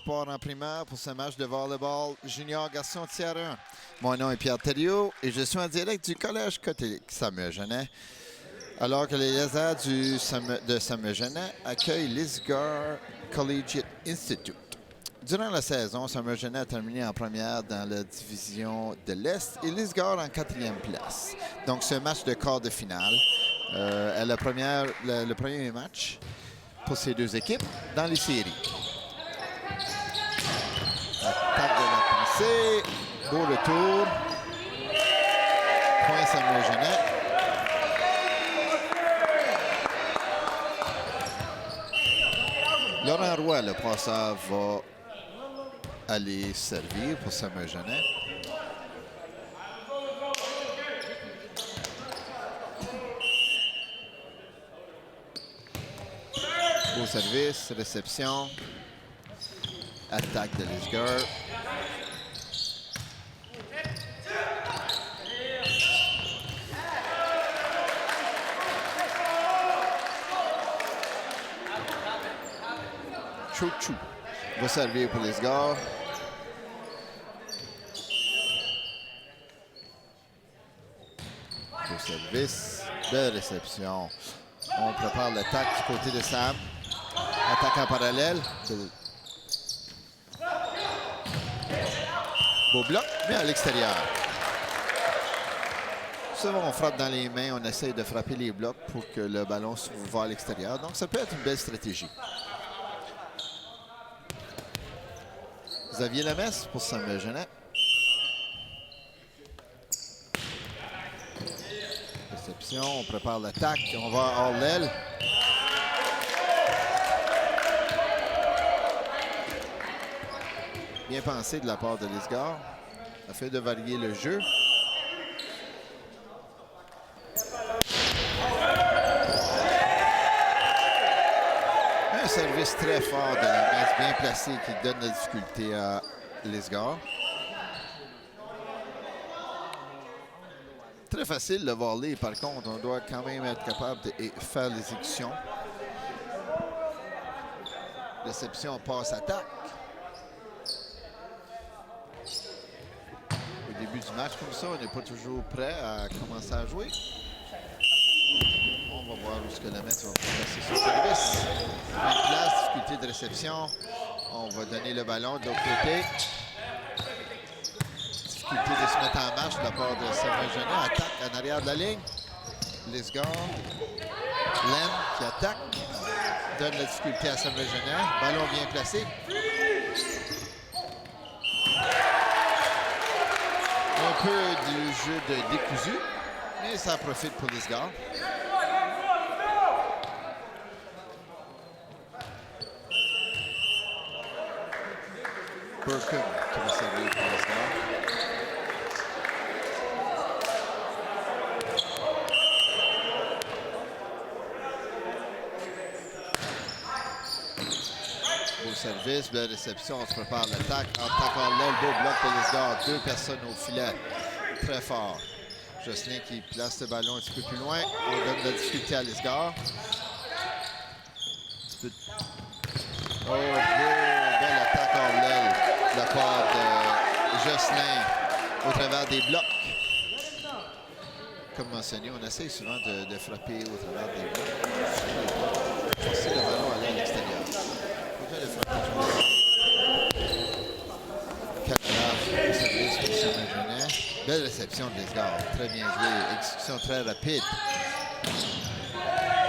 espoirs en primaire pour ce match de volleyball junior garçon tiers 1. Mon nom est Pierre Thériault et je suis en direct du Collège catholique Samuel Genet, alors que les lézards de Samuel Genet accueillent Lisgar Collegiate Institute. Durant la saison, Samuel Genet a terminé en première dans la division de l'Est et Lisgar en 4e place. Donc, ce match de quart de finale est le premier match pour ces deux équipes dans les séries. Attaque de la pensée. Beau retour. Point Samuel Genet. Laurent Roy, le passeur, va aller servir pour Samuel Genet. Beau service, réception. Attaque de Lisgar. Chou-chou va servir pour Lisgar. Beau service, belle réception. On prépare l'attaque du côté de Sam. Attaque en parallèle. Beau bloc, mais à l'extérieur. Souvent, on frappe dans les mains, on essaye de frapper les blocs pour que le ballon va à l'extérieur. Donc, ça peut être une belle stratégie. Xavier Lamesse pour Samuel Genet. Réception, on prépare l'attaque, on va hors l'aile. Bien pensé de la part de Lisgar, afin de varier le jeu. Un service très fort de la messe, bien placé, qui donne la difficulté à Lisgar. Très facile le volley, par contre, on doit quand même être capable de faire l'exécution. Réception, passe, attaque. Au début du match comme ça, on n'est pas toujours prêt à commencer à jouer. On va voir où ce que la messe va passer son service. Bonne place, difficulté de réception. On va donner le ballon de l'autre côté. Difficulté de se mettre en marche de la part de Samuel Genet. Attaque en arrière de la ligne. Lisgar. Lem qui attaque. Donne la difficulté à Samuel Genet. Ballon bien placé. Un peu du jeu de décousu, mais ça profite pour Lisgar. Burkham qui va servir pour Lisgar. Beau service, belle réception, on se prépare l'attaque. Attaque en l'aile, beau bloc de Lisgar. Deux personnes au filet, très fort. Jocelyn qui place le ballon un petit peu plus loin. On donne de la difficulté à Lisgar. Oh, belle attaque en l'aile de la part de Jocelyn au travers des blocs. Comme mentionné, on essaye souvent de frapper au travers des blocs. Forcer le ballon à l'aile extérieure. Service pour Samuel Genet. Belle réception de Lisgar. Très bien joué. Exécution très rapide.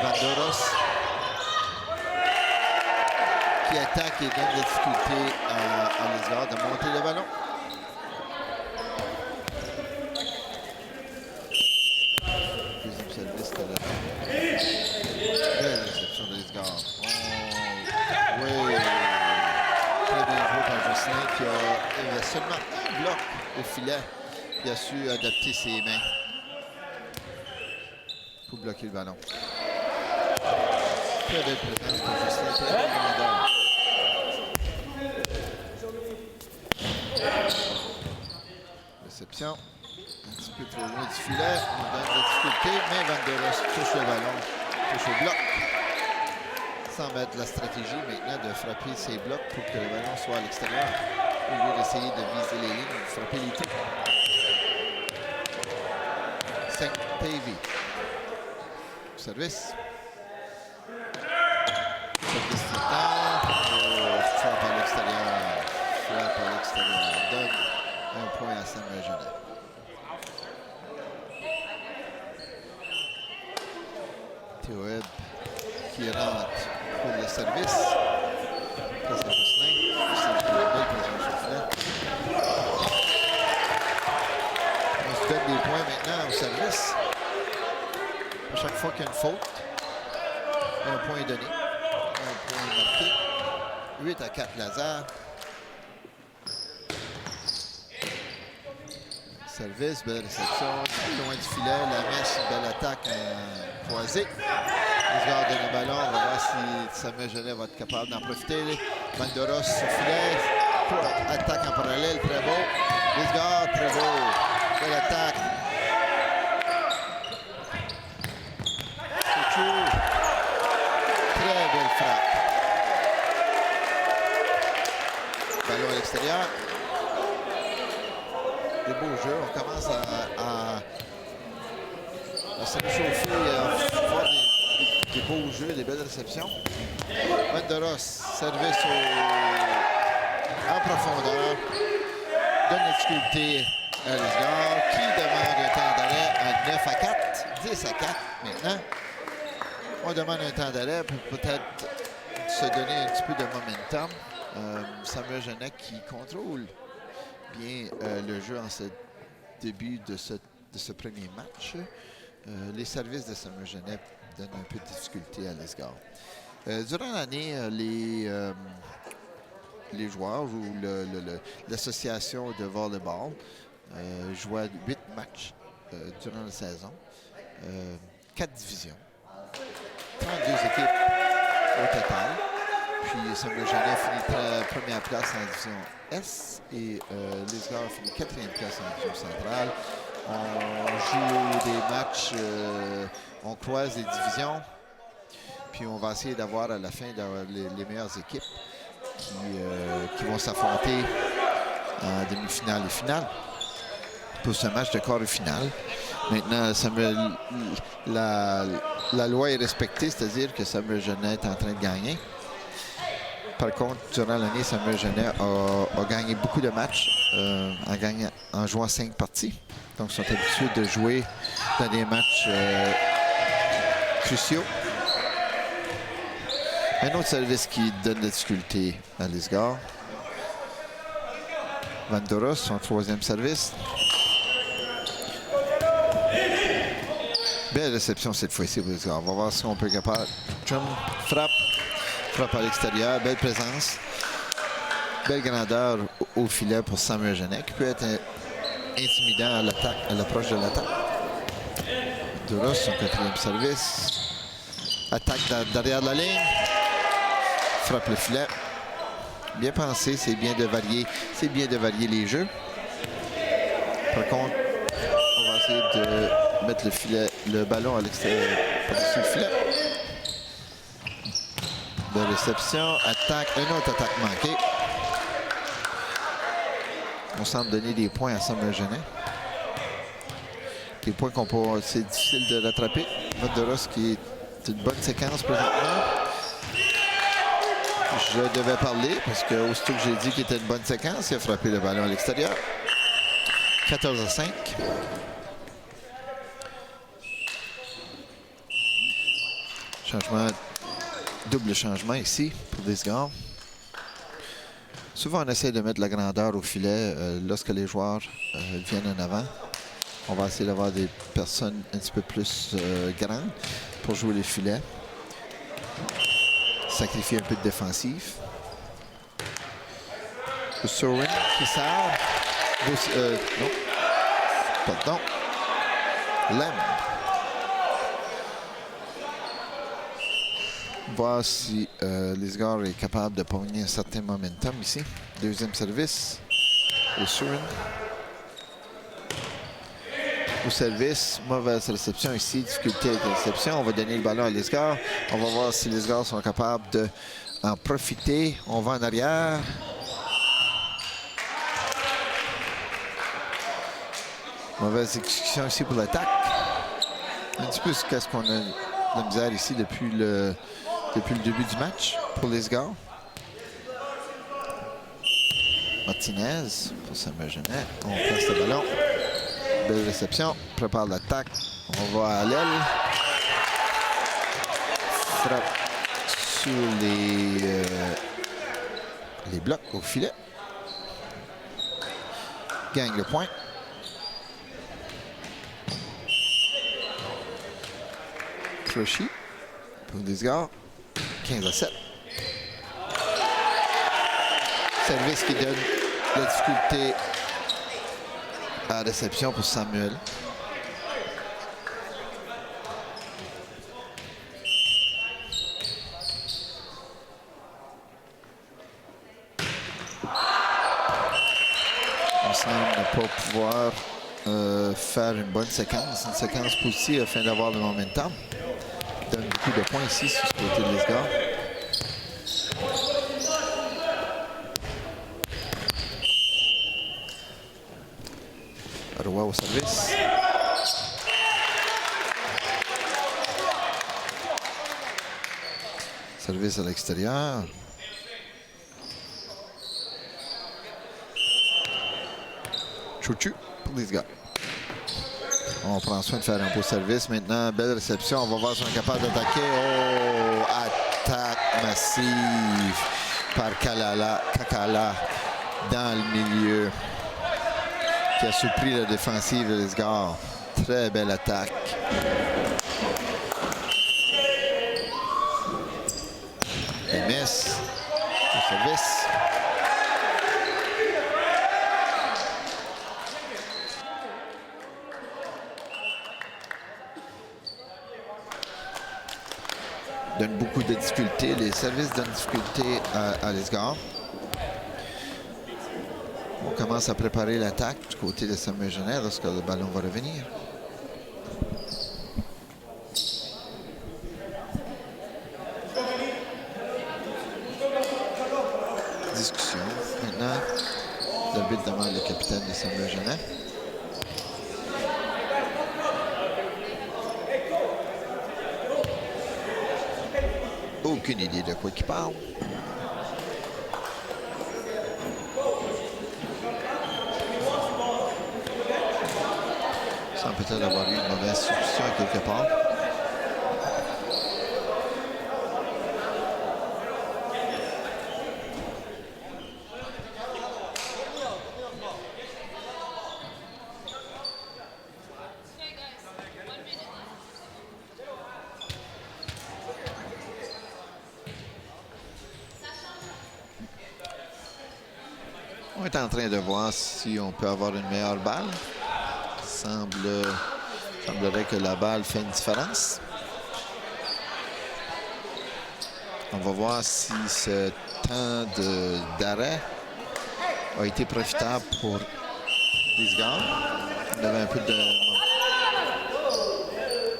Vandoros qui attaque et donne des difficultés à Lisgar de monter le ballon. Deuxième service de la... Belle réception de Lisgar. Oui. Très bien joué par Jocelyn qui a seulement un bloc au filet. Il a su adapter ses mains pour bloquer le ballon. Très belle présence pour Jocelyn, très belle grandeur. Réception. Un petit peu trop loin du filet. On donne la difficulté, mais Vandoros touche le ballon, touche au bloc. semble être la stratégie maintenant de frapper ses blocs pour que le ballon soit à l'extérieur. Au lieu d'essayer de viser les lignes, de frapper les trous. 5 PV. Service. Service total. Frappe à l'extérieur. Frappe à l'extérieur. Donne un point à Samuel Genet. Théo Webb qui rentre pour le service. Place à Jocelyn. C'est une belle présence au filet. On se donne des points maintenant au service. À chaque fois qu'il y a une faute, un point est donné. Un point est marqué. 8 à 4 Lazare. Service, belle réception. Loin du filet, la mèche, belle attaque croisée. Les joueurs donnent le ballon. On va voir si Samuel Genet va être capable d'en profiter. Vandoros au filet. Attaque en parallèle, très beau. Lisgard, très beau. Belle attaque. Très belle frappe. Ballon à l'extérieur. Des beaux jeux. On commence à se réchauffer, à voir des beaux jeux, des belles réceptions. Vandoros, service en profondeur. Donne la difficulté à Lisgard qui demande un temps d'arrêt à 9 à 4, 10 à 4 maintenant. On demande un temps d'arrêt pour peut-être se donner un petit peu de momentum. Samuel Genet qui contrôle bien le jeu en ce début de ce premier match. Les services de Samuel Genet donnent un peu de difficulté à Lisgard. Durant l'année, les joueurs ou l'association de volleyball jouaient 8 matchs durant la saison. 4 divisions. 32 équipes au total. Puis Samuel Genet finit première place en division S et Lisgard finit 4e place en division centrale. On joue des matchs, on croise les divisions. Puis on va essayer d'avoir à la fin les meilleures équipes qui vont s'affronter en demi-finale et finale pour ce match de quart de finale. Maintenant, la loi est respectée, c'est-à-dire que Samuel Genet est en train de gagner. Par contre, durant l'année, Samuel Genet a gagné beaucoup de matchs en jouant 5 parties. Donc, ils sont habitués de jouer dans des matchs cruciaux. Un autre service qui donne de la difficulté à Lisgard. Vandoros, son 3e service. Belle réception cette fois-ci pour Lisgard. On va voir si on peut être capable. Chum, frappe. Frappe à l'extérieur. Belle présence. Belle grandeur au filet pour Samuel Genet, qui peut être intimidant à l'approche de l'attaque. Vandoros, son 4e service. Attaque derrière la ligne. Frappe le filet. Bien pensé, c'est bien de varier. C'est bien de varier les jeux. Par contre, on va essayer de mettre le ballon à l'extérieur par-dessus le filet. De réception, attaque, une autre attaque manquée. On semble donner des points à Samuel Genet. Des points c'est difficile de rattraper. Vandoros qui est une bonne séquence présentement. Je devais parler parce que aussitôt que j'ai dit qu'il était une bonne séquence, il a frappé le ballon à l'extérieur. 14 à 5. Double changement ici pour Lisgard. Souvent, on essaie de mettre la grandeur au filet lorsque les joueurs viennent en avant. On va essayer d'avoir des personnes un petit peu plus grandes pour jouer les filets. Sacrifier un peu de défensive. Sorin qui sert. Non. Pardon. Lem. Voir si Lisgard est capable de pogner un certain momentum ici. 2e service. Et Sorin. au service. Mauvaise réception ici, difficulté avec la réception. On va donner le ballon à Lisgar. On va voir si Lisgar sont capables d'en profiter. On va en arrière. Mauvaise exécution ici pour l'attaque. Un petit peu ce qu'on a de la misère ici depuis le début du match pour Lisgar. Martinez pour Samuel Genet. On place le ballon. Belle réception. Prépare l'attaque. On va à l'aile. Frappe sur les blocs au filet. Gagne le point. Crochy pour Lisgar. 15-7. Service qui donne la difficulté à la réception pour Samuel. On semble ne pas pouvoir faire une bonne séquence, une séquence positive afin d'avoir le momentum. Donne beaucoup de points ici sur ce côté de Lisgar. Roy au service. Service à l'extérieur. Chouchou pour Lisgar. On prend soin de faire un beau service. Maintenant, belle réception. On va voir si on est capable d'attaquer. Oh, attaque massive par Kakala dans le milieu, qui a surpris la défensive de Lisgar. Très belle attaque. Et miss au service. Donne beaucoup de difficultés. Les services donnent difficulté à Lisgar. On commence à préparer l'attaque du côté de Samuel Genet lorsque le ballon va revenir. Discussion. Maintenant, l'arbitre demande le capitaine de Samuel Genet. Aucune idée de quoi il parle. Sans peut-être avoir eu une mauvaise substitution quelque part. On est en train de voir si on peut avoir une meilleure balle. Semblerait que la balle fait une différence. On va voir si ce temps d'arrêt a été profitable pour Lisgar. On avait un peu de...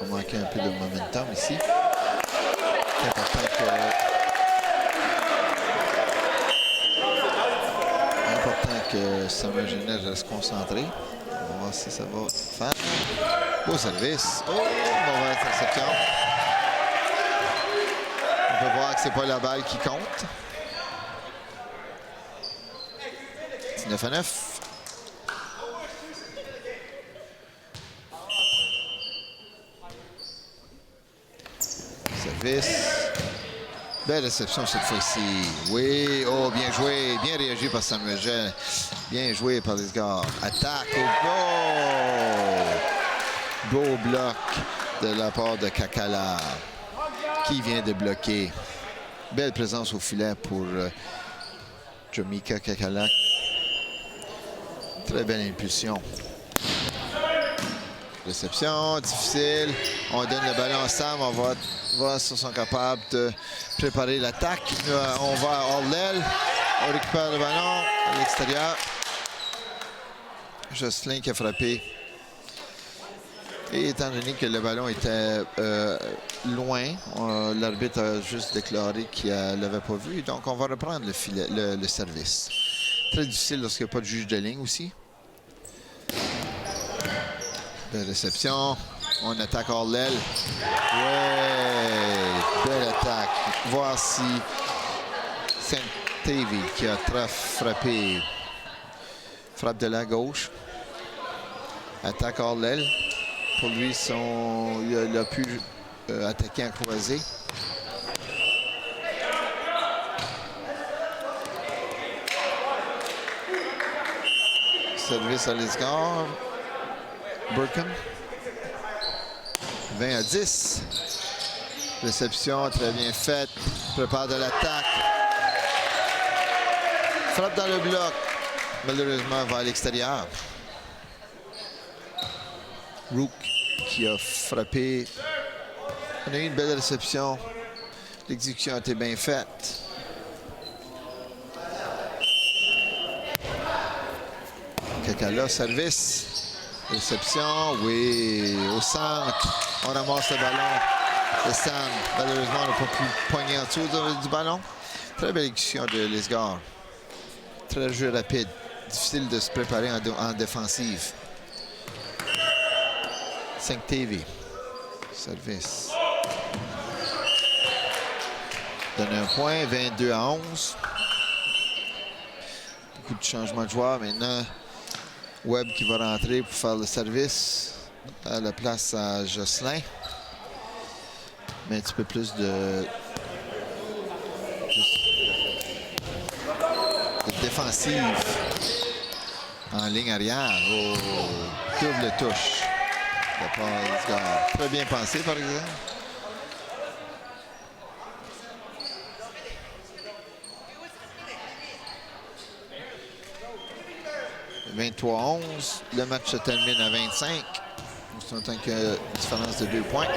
On manquait un peu de momentum ici. C'est important que Samuel Genet reste concentré. On va voir si ça va faire. Beau service. Oh, mauvaise réception. On peut voir que c'est pas la balle qui compte. 19-9. Service. Belle réception cette fois-ci. Oui, oh, bien joué. Bien réagi par Samuel Genet. Bien joué par Lisgar. Attaque au beau bloc de la part de Kakala, qui vient de bloquer. Belle présence au filet pour Jamika Kakala. Très belle impulsion. Réception, difficile. On donne le ballon à Sam. On va voir s'ils sont capables de préparer l'attaque. On va hors l'aile. On récupère le ballon à l'extérieur. Jocelyn qui a frappé Et étant donné que le ballon était loin, l'arbitre a juste déclaré qu'il ne l'avait pas vu. Donc, on va reprendre le service. Très difficile lorsqu'il n'y a pas de juge de ligne aussi. Belle réception. On attaque hors l'aile. Ouais! Belle attaque. Voici Saint-Davy qui a frappé. Frappe de la gauche. Attaque hors l'aile. Pour lui, il a pu attaquer en croisé. Service à Lisgar. Burkham. 20-10. Réception très bien faite. Prépare de l'attaque. Frappe dans le bloc. Malheureusement, va à l'extérieur. Rook qui a frappé. On a eu une belle réception. L'exécution a été bien faite. Kakala, service. Réception, oui, au centre. On ramasse le ballon. Le Sam, malheureusement, n'a pas pu pogner en dessous du ballon. Très belle exécution de Lisgar. Très jeu rapide. Difficile de se préparer en défensive. Saint-Davy. Service. Donne un point, 22-11. Beaucoup de changements de joueurs maintenant. Webb qui va rentrer pour faire le service à la place à Jocelyn. Mais un petit peu plus de défensive en ligne arrière. Oh, double touche. Très bien pensé, par exemple. « 23-11. Le match se termine à 25. C'est en tant que différence de 2 points.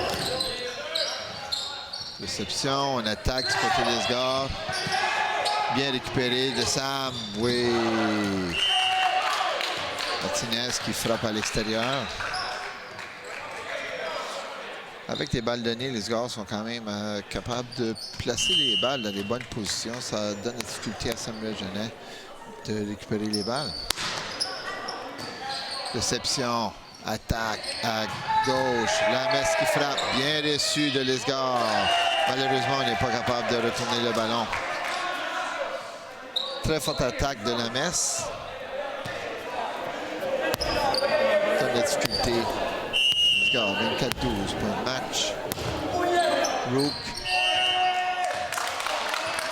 Réception, on attaque du côté des Lisgar. Bien récupéré de Sam. Oui. Martinez qui frappe à l'extérieur. Avec les balles données, les Lisgar sont quand même capables de placer les balles dans les bonnes positions. Ça donne la difficulté à Samuel Genet de récupérer les balles. Réception, attaque à gauche. Lamesse qui frappe, bien reçu de Lisgar. Malheureusement, on n'est pas capable de retourner le ballon. Très forte attaque de Lamesse. Dans la difficulté. Lisgar, 24-12 pour le match. Rook.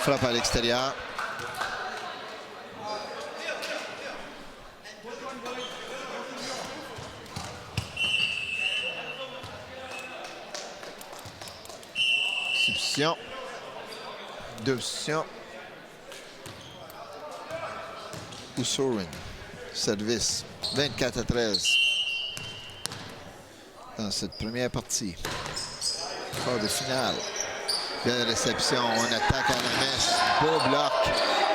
Frappe à l'extérieur. Substitution. Deux substitutions. Usurin. Service. 24-13. Dans cette première partie. Quart de finale. Belle réception. On attaque à la messe. Beau bloc.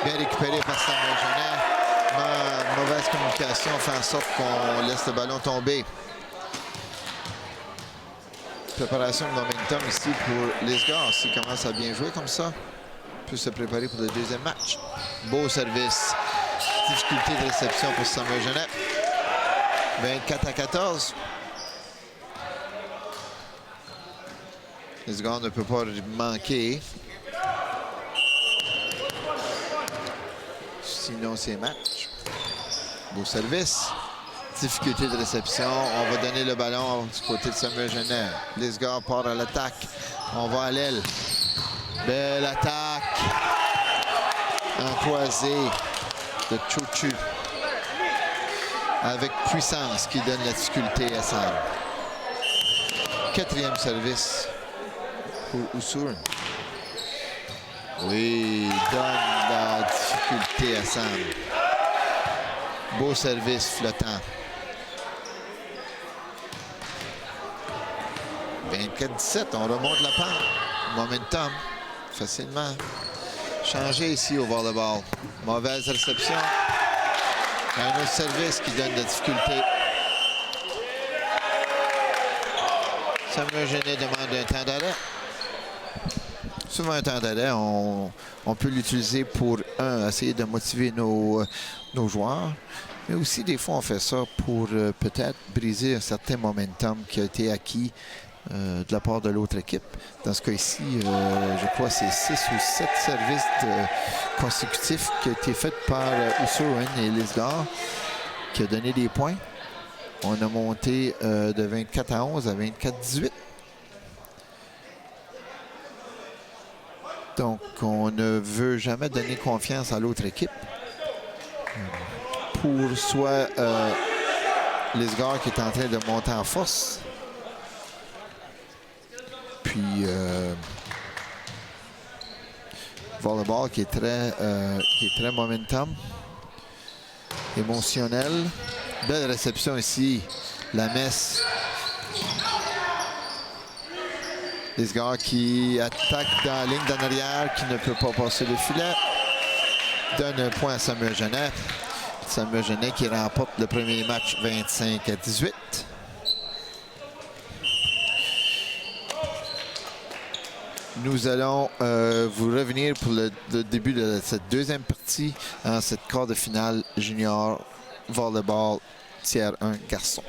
Bien récupéré par Samuel Genet. Mauvaise communication fait en sorte qu'on laisse le ballon tomber. Préparation de momentum ici pour Lisgar. S'il commence à bien jouer comme ça, il peut se préparer pour le deuxième match. Beau service. Difficulté de réception pour Samuel Genet. 24-14. Lisgar ne peut pas manquer. Sinon, c'est match. Beau service. Difficulté de réception. On va donner le ballon du côté de Samuel Genet. Lisgar part à l'attaque. On va à l'aile. Belle attaque. En croisé de Chouchou. Avec puissance qui donne la difficulté à Sam. Quatrième service pour Usurin. Oui, donne la difficulté à Sam. Beau service flottant. 24-17, on remonte la pente. Momentum, facilement. Changé ici au volleyball. Mauvaise réception. Un autre service qui donne de la difficulté. Samuel Genet demande un temps d'arrêt. Souvent, un temps d'arrêt, on peut l'utiliser pour, essayer de motiver nos joueurs. Mais aussi, des fois, on fait ça pour peut-être briser un certain momentum qui a été acquis de la part de l'autre équipe. Dans ce cas-ci, je crois que c'est 6 ou 7 services consécutifs qui ont été faits par Usurin et Lisgar, qui a donné des points. On a monté de 24 à 11 à 24-18. Donc, on ne veut jamais donner confiance à l'autre équipe. Pour soit Lisgar qui est en train de monter en force. Puis, volleyball qui est très momentum, émotionnel. Belle réception ici. La messe. Lisgar qui attaque dans la ligne d'en arrière, qui ne peut pas passer le filet. Donne un point à Samuel Genet. Samuel Genet qui remporte le premier match 25-18. Nous allons vous revenir pour le début de cette deuxième partie en cette quart de finale junior volleyball tiers 1 garçon.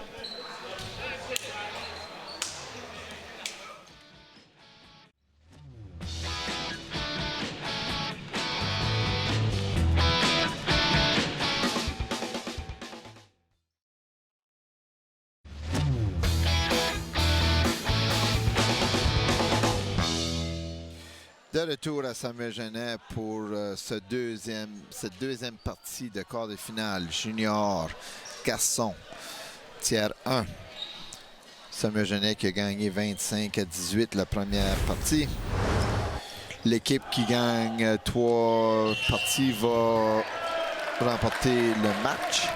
De retour à Samuel Genet pour cette deuxième partie de quart de finale junior garçon tiers 1. Samuel Genet qui a gagné 25-18 la première partie. L'équipe qui gagne 3 parties va remporter le match.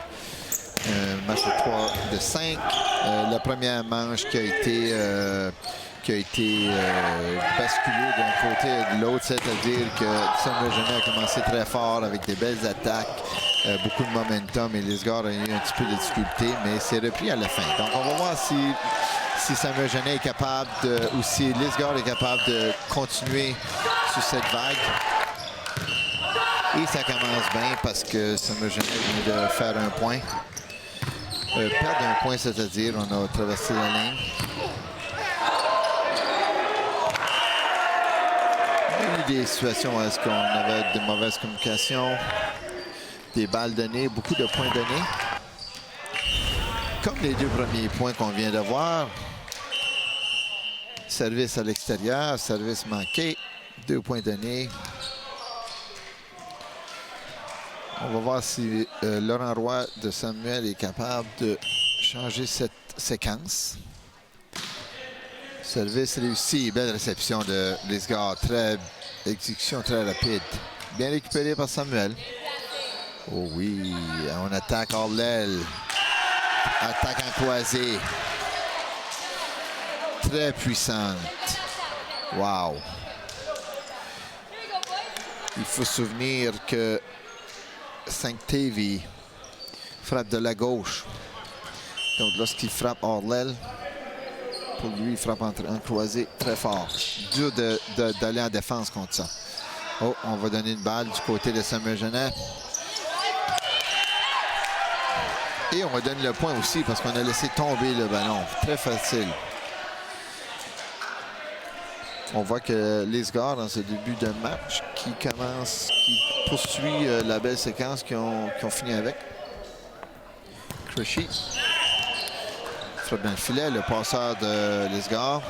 Match de 5. La première manche qui a été basculé d'un côté et de l'autre, c'est-à-dire que Samuel Genet a commencé très fort avec des belles attaques, beaucoup de momentum et Lisgar a eu un petit peu de difficulté, mais c'est repris à la fin. Donc on va voir si Samuel Genet est capable ou si Lisgar est capable de continuer sur cette vague. Et ça commence bien parce que Samuel Genet vient de faire un point. Perdre un point, c'est-à-dire on a traversé la ligne. Il y a eu des situations où est-ce qu'on avait de mauvaises communications, des balles données, beaucoup de points donnés. Comme les 2 premiers points qu'on vient de voir. Service à l'extérieur, service manqué, 2 points donnés. On va voir si Laurent Roy de Samuel est capable de changer cette séquence. Service réussi. Belle réception de Lisgar. Exécution très rapide. Bien récupéré par Samuel. Oh oui, on attaque hors l'aile. Attaque en croisée. Très puissante. Wow. Il faut se souvenir que Saint-Tavy frappe de la gauche. Donc lorsqu'il frappe hors l'aile, pour lui, il frappe en croisé très fort. Dur d'aller en défense contre ça. Oh, on va donner une balle du côté de Samuel Genet. Et on va donner le point aussi parce qu'on a laissé tomber le ballon. Très facile. On voit que Lisgar, dans ce début de match, qui poursuit la belle séquence qu'ils ont fini avec. Crushy. Frappe dans le filet, le passeur de Lisgar.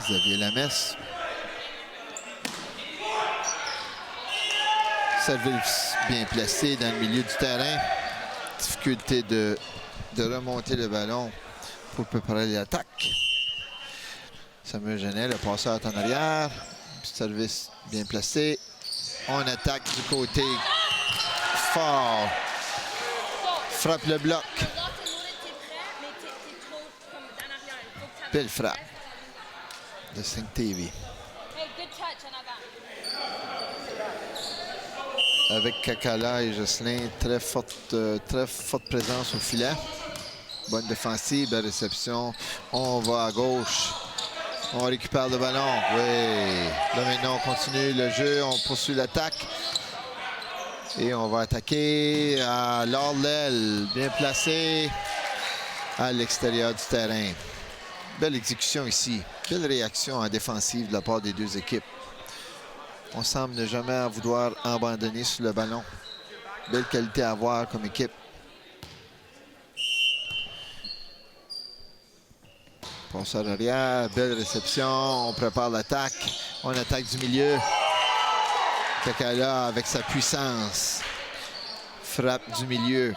Xavier Lamesse. Service bien placé dans le milieu du terrain. Difficulté de remonter le ballon pour préparer l'attaque. Samuel Genet, le passeur est en arrière. Service bien placé. On attaque du côté fort. Frappe le bloc. Belle frappe de Saint-Tavy. avec Kakala et Jocelyn. Très forte présence au filet. Bonne défensive, belle réception. On va à gauche. On récupère le ballon. Oui. Là, maintenant, on continue le jeu. On poursuit l'attaque. Et on va attaquer à Lordell. Bien placé à l'extérieur du terrain. Belle exécution ici. Belle réaction en défensive de la part des deux équipes. On semble ne jamais vouloir abandonner sur le ballon. Belle qualité à avoir comme équipe. Passe à l'arrière, belle réception. On prépare l'attaque. On attaque du milieu. Kakala avec sa puissance. Frappe du milieu.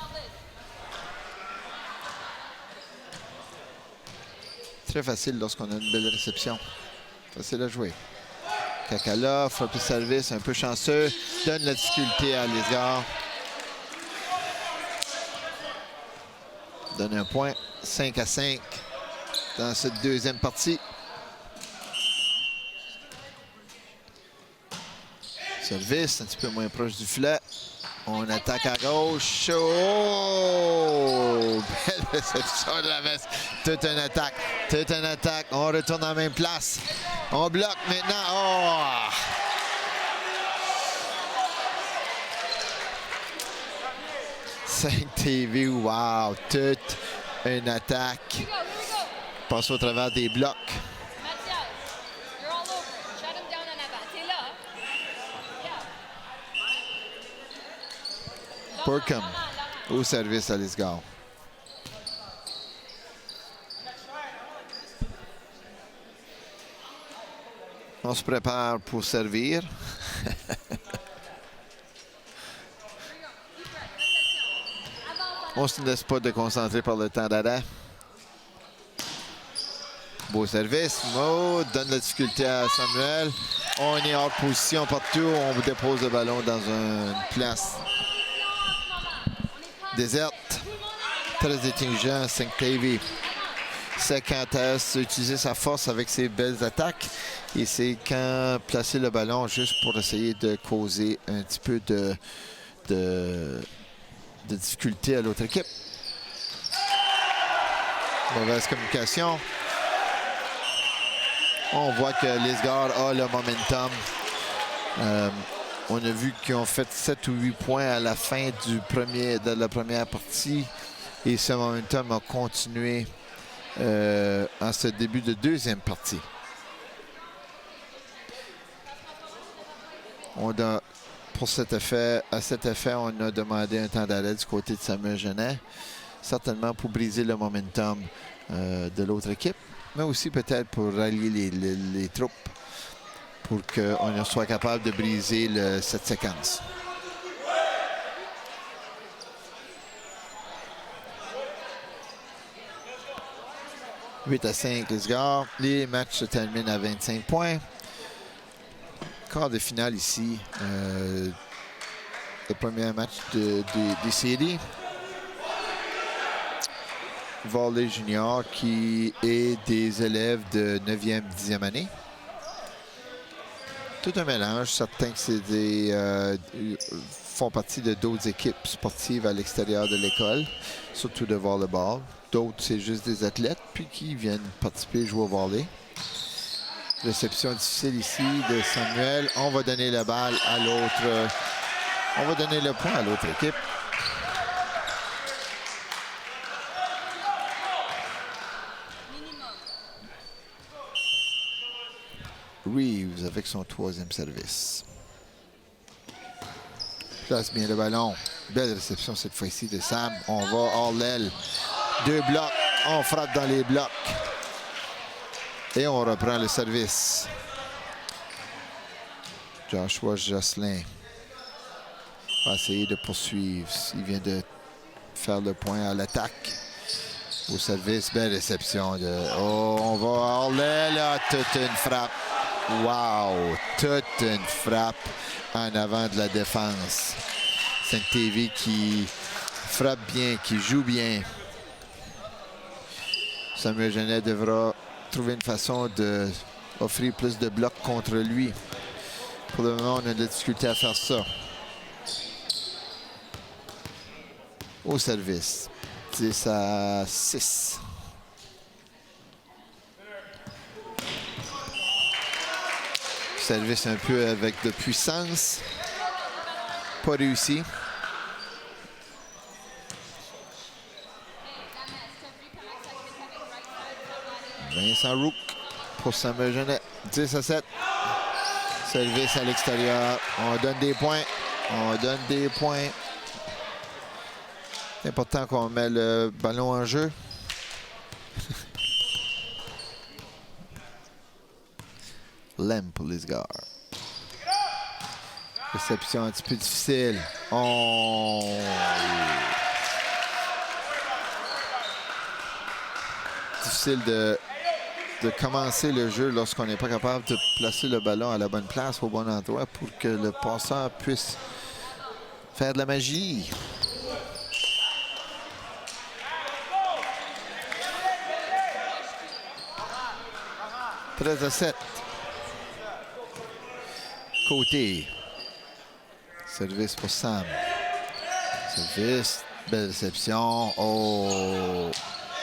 Très facile lorsqu'on a une belle réception. Facile à jouer. Kakala, frappe le service, un peu chanceux. Donne la difficulté à Lisgar. Donne un point. 5-5 dans cette deuxième partie. Service, un petit peu moins proche du filet. On attaque à gauche. Oh! Belle réception de la veste. Toute une attaque. Toute une attaque. On retourne en même place. On bloque maintenant. Oh! TV, wow! Toute une attaque. Passe au travers des blocs. Burkham au service à Lisgar. On se prépare pour servir. On ne se laisse pas déconcentrer par le temps d'arrêt. Beau service. Mo donne la difficulté à Samuel. On est hors position partout. On vous dépose le ballon dans une place déserte. Très intelligent, Saint-Davy. C'est quand utiliser sa force avec ses belles attaques. Et c'est quand placer le ballon juste pour essayer de causer un petit peu de difficulté à l'autre équipe. Mauvaise communication. On voit que Lisgar a le momentum. On a vu qu'ils ont fait 7 ou 8 points à la fin de la première partie. Et ce momentum a continué en ce début de deuxième partie. À cet effet, on a demandé un temps d'arrêt du côté de Samuel Genet. Certainement pour briser le momentum de l'autre équipe, mais aussi peut-être pour rallier les troupes pour qu'on soit capable de briser cette séquence. « 8-5 Lisgar. Les matchs se terminent à 25 points. Quart de finale ici. Le premier match des séries. Volley Junior qui est des élèves de 9e, 10e année. Tout un mélange. Certains font partie de d'autres équipes sportives à l'extérieur de l'école, surtout de volleyball. D'autres, c'est juste des athlètes, puis qui viennent participer, jouer au volley. Réception difficile ici de Samuel. On va donner la balle à l'autre. On va donner le point à l'autre équipe. Reeves avec son 3e service. Place bien le ballon. Belle réception cette fois-ci de Sam. On va hors l'aile. 2 blocs. On frappe dans les blocs. Et on reprend le service. Joshua Jocelyn va essayer de poursuivre. Il vient de faire le point à l'attaque. Au service, belle réception. On va hors l'aile. Toute une frappe. Wow! Toute une frappe en avant de la défense. Saint-TV qui frappe bien, qui joue bien. Samuel Genet devra trouver une façon d'offrir plus de blocs contre lui. Pour le moment, on a de la difficulté à faire ça. au service. 10-6. Service un peu avec de puissance. Pas réussi. Vincent Rook pour Samuel Genet. 10-7. Service à l'extérieur. On donne des points. On donne des points. C'est important qu'on met le ballon en jeu. Lem pour les gars. Réception un petit peu difficile. Difficile de commencer le jeu lorsqu'on n'est pas capable de placer le ballon à la bonne place, au bon endroit, pour que le passeur puisse faire de la magie. « 13-7. Côté. Service pour Sam. Service. Belle réception. Oh!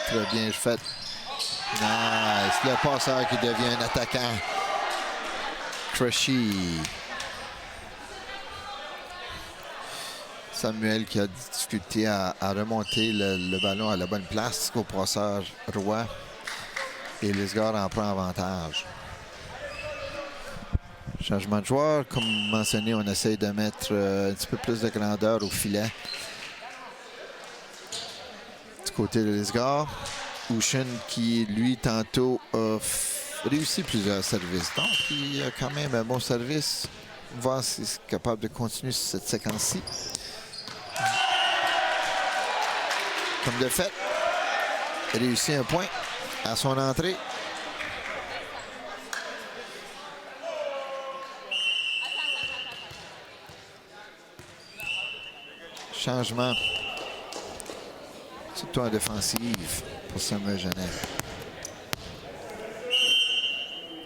Très bien fait. Nice. Le passeur qui devient un attaquant. Crushy. Samuel qui a difficulté à remonter le ballon à la bonne place au passeur Roy. Et Lisgar en prend avantage. Changement de joueur. Comme mentionné, on essaye de mettre un petit peu plus de grandeur au filet. Du côté de Lisgar. Ushin qui, lui, tantôt a réussi plusieurs services. Donc, il a quand même un bon service. On va voir s'il est capable de continuer sur cette séquence-ci. Comme de fait, il a réussi un point à son entrée. Changement. Surtout en défensive pour Samuel Genet.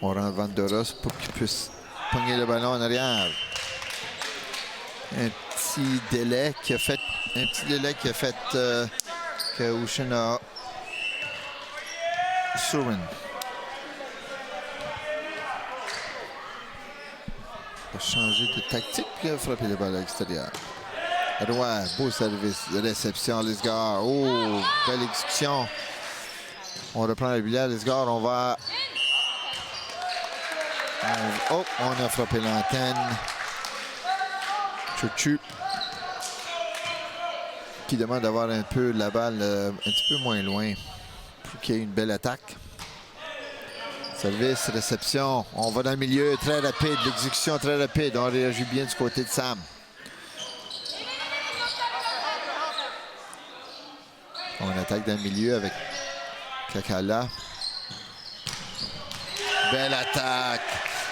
On rend Vanderos pour qu'il puisse pogner le ballon en arrière. Un petit délai qui a fait que Ushin a Surin. Il a changé de tactique et a frappé le ballon à l'extérieur. Roy, beau service de réception, Lisgar. Oh, belle exécution. On reprend le billet, Lisgar. On va. Oh, on a frappé l'antenne. Chouchou. Qui demande d'avoir un peu la balle un petit peu moins loin pour qu'il y ait une belle attaque. Service, réception. On va dans le milieu, très rapide. L'exécution très rapide. On réagit bien du côté de Sam. On attaque dans le milieu avec Kakala. Belle attaque.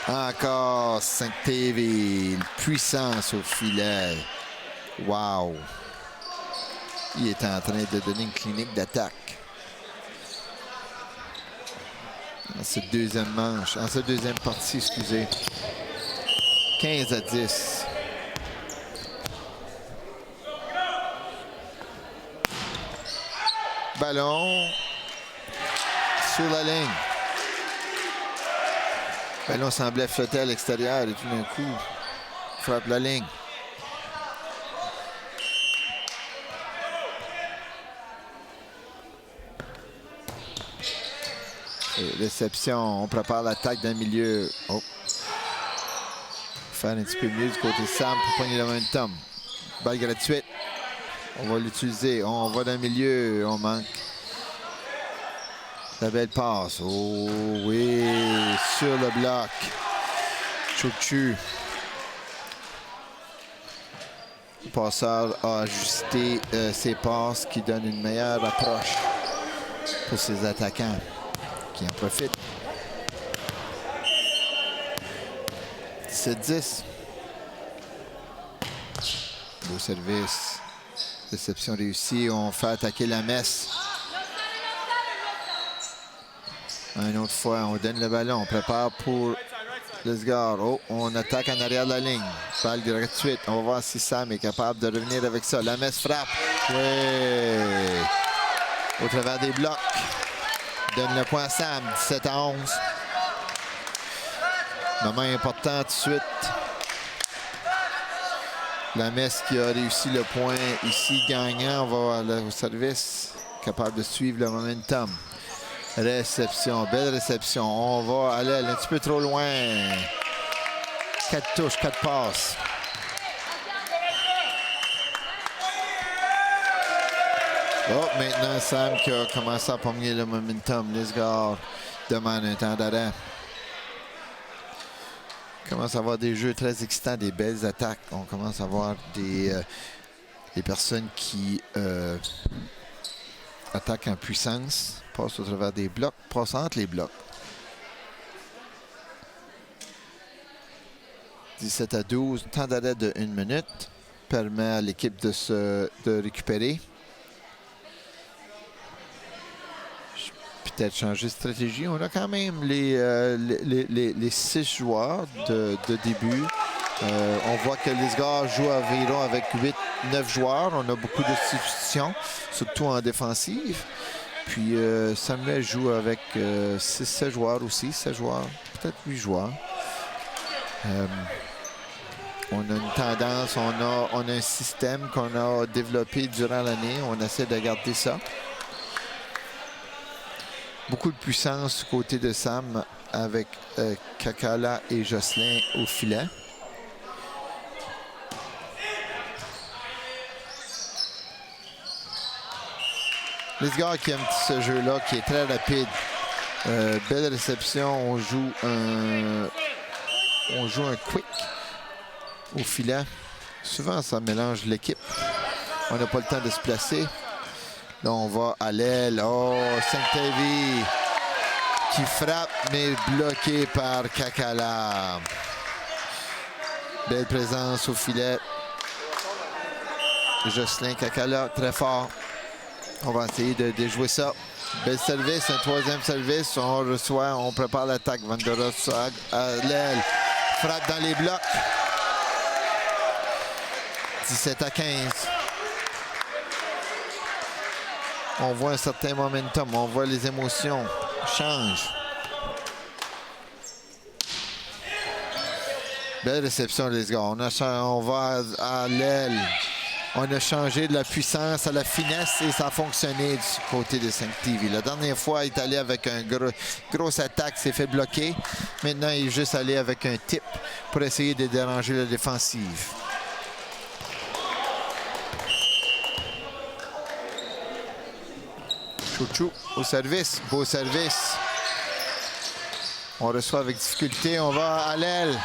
Encore Saint-Téville. Puissance au filet. Wow. Il est en train de donner une clinique d'attaque. En cette deuxième manche, en cette deuxième partie, excusez. 15-10. Ballon sur la ligne. Ballon semblait flotter à l'extérieur et tout d'un coup, frappe la ligne. Et réception, on prépare l'attaque d'un milieu. Oh. Faire un petit peu mieux du côté de Sam pour pogner le momentum. Balle gratuite. On va l'utiliser. On va dans le milieu. On manque. La belle passe. Oh oui. Sur le bloc. Chouchou. Le passeur a ajusté ses passes qui donnent une meilleure approche pour ses attaquants qui en profitent. 17-10. Beau service. Réception réussie. On fait attaquer la messe. Une autre fois, on donne le ballon. On prépare pour Lesgar. Oh, on attaque en arrière de la ligne. Balle gratuite. On va voir si Sam est capable de revenir avec ça. La messe frappe. Oui. Au travers des blocs. Donne le point à Sam. 17-11. Moment important tout de suite. La messe qui a réussi le point ici gagnant. On va au service. Capable de suivre le momentum. Réception, belle réception. On va aller un petit peu trop loin. 4 touches, 4 passes. Oh, maintenant Sam qui a commencé à pommer le momentum. Lesgar demande un temps d'arrêt. On commence à avoir des jeux très excitants, des belles attaques. On commence à avoir des personnes qui attaquent en puissance. Passe au travers des blocs, passe entre les blocs. 17-12, temps d'arrêt de 1 minute. Permet à l'équipe de récupérer. Peut-être changer de stratégie. On a quand même les 6 joueurs de début. On voit que Lesgar joue environ avec 8-9 joueurs. On a beaucoup de substitutions, surtout en défensive. Puis Samuel joue avec 6-7 joueurs aussi, 7 joueurs, peut-être 8 joueurs. On a une tendance, on a un système qu'on a développé durant l'année. On essaie de garder ça. Beaucoup de puissance du côté de Sam avec Kakala et Jocelyn au filet. Lesgar qui aime ce jeu-là, qui est très rapide. Belle réception. On joue un quick au filet. Souvent, ça mélange l'équipe. On n'a pas le temps de se placer. Là, on va à l'aile. Oh, Saint-Davy qui frappe, mais bloqué par Kakala. Belle présence au filet. Jocelyn Kakala, très fort. On va essayer de déjouer ça. Bel service, un troisième service. On reçoit, on prépare l'attaque. Vanderos à l'aile. Frappe dans les blocs. 17-15. On voit un certain momentum. On voit les émotions changent. Belle réception, les gars. On va à l'aile. On a changé de la puissance à la finesse et ça a fonctionné du côté de Saint-Davy. La dernière fois, il est allé avec une grosse attaque, s'est fait bloquer. Maintenant, il est juste allé avec un tip pour essayer de déranger la défensive. Chouchou au service, beau service. On reçoit avec difficulté, on va à l'aile.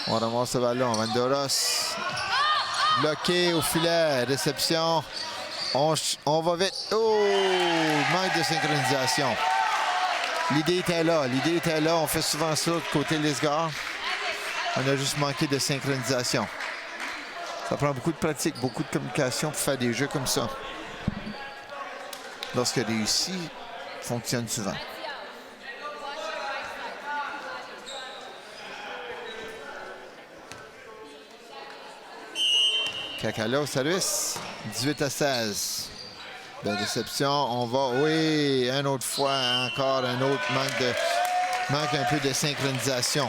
On ramasse le ballon, Vanderos. Bloqué au filet, réception. On va vite. Oh, manque de synchronisation. L'idée était là, On fait souvent ça de côté Lesgar. On a juste manqué de synchronisation. Ça prend beaucoup de pratique, beaucoup de communication pour faire des jeux comme ça. Lorsque réussi, fonctionne souvent. Kakala au service, 18-16. Belle réception, on va, oui, une autre fois, encore un autre manque un peu de synchronisation.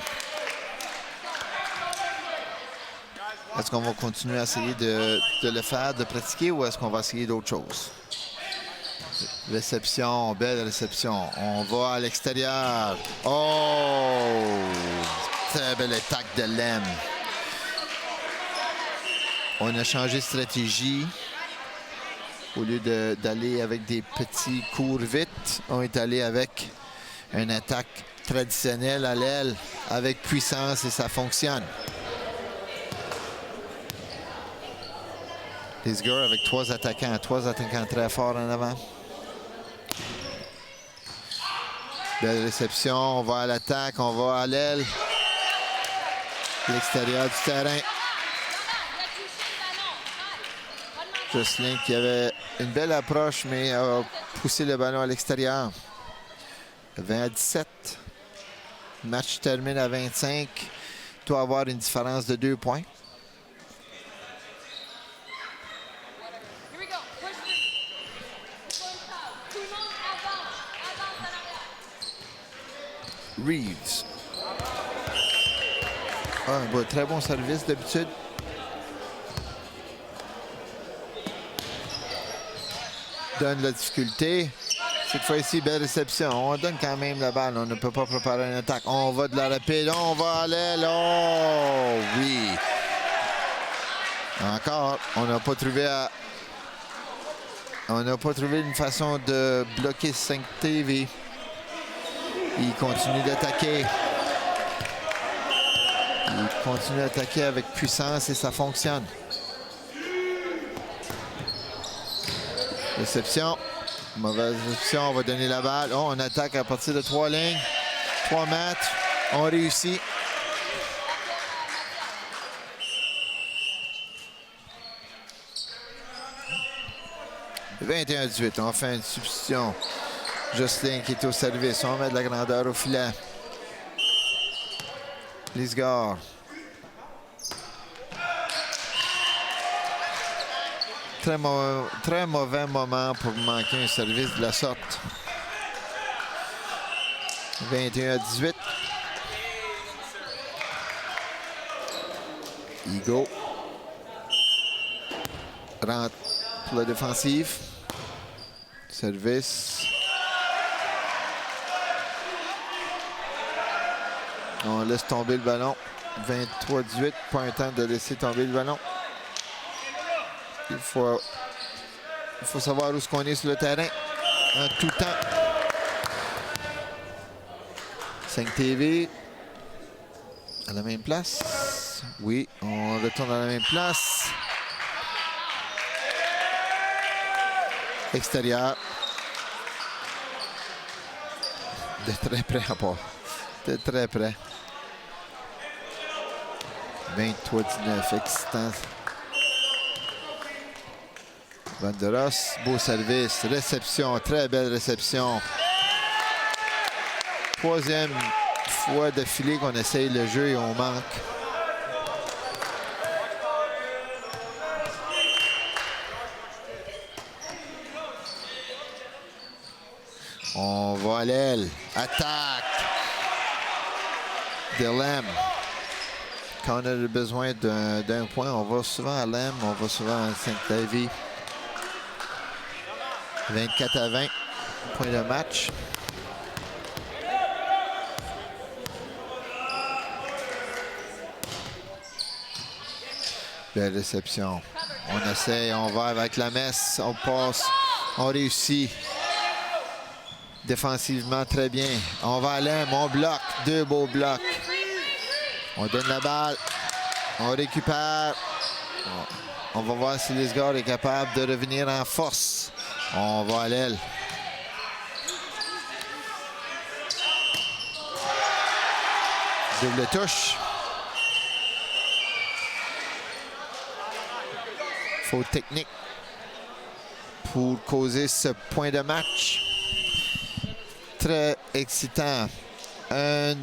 Est-ce qu'on va continuer à essayer de le faire, de pratiquer, ou est-ce qu'on va essayer d'autres choses? Réception, belle réception. On va à l'extérieur. Oh! Très belle attaque de Lem. On a changé de stratégie. Au lieu d'aller avec des petits cours vite, on est allé avec une attaque traditionnelle à l'aile avec puissance et ça fonctionne. Lesgar avec trois attaquants très forts en avant. Belle réception, on va à l'attaque, on va à l'aile. L'extérieur du terrain. Jocelyn qui avait une belle approche, mais a poussé le ballon à l'extérieur. 20-17. Le match termine à 25. Il doit avoir une différence de 2 points. Reeves. Un très bon service d'habitude. Donne la difficulté. Cette fois-ci, belle réception. On donne quand même la balle. On ne peut pas préparer une attaque. On va de la rapide. On va aller là. Oh, oui. Encore, on n'a pas trouvé une façon de bloquer 5 TV. Il continue d'attaquer. Il continue d'attaquer avec puissance et ça fonctionne. Réception. Mauvaise réception. On va donner la balle. Oh, on attaque à partir de 3 lignes. 3 mètres. On réussit. « 21-18. On fait une substitution. Jocelyn qui est au service. On met de la grandeur au filet. Lisgar. Très mauvais moment pour manquer un service de la sorte. 21-18. Higo. Rentre pour la défensive. Service. On laisse tomber le ballon. 23-18. Pas un temps de laisser tomber le ballon. Il faut savoir où est-ce qu'on est sur le terrain en tout temps. 5 TV. À la même place. Oui, on retourne à la même place. Extérieur. De très près à part. De très près. 23-19. Excitant. Banderas, beau service. Réception, très belle réception. 3e fois d'affilée qu'on essaye le jeu et on manque. On va à l'aile. Attaque. De Lem. Quand on a besoin d'un point, on va souvent à Lem, on va souvent à Saint-Davy. 24-20. Point de match. Belle réception. On essaie, on va avec la messe, on passe, on réussit. Défensivement, très bien. On va à l'aime, on bloque. 2 beaux blocs. On donne la balle. On récupère. On va voir si Lisgar est capable de revenir en force. On va à l'aile. Double touche. Faute technique pour causer ce point de match. Très excitant. Un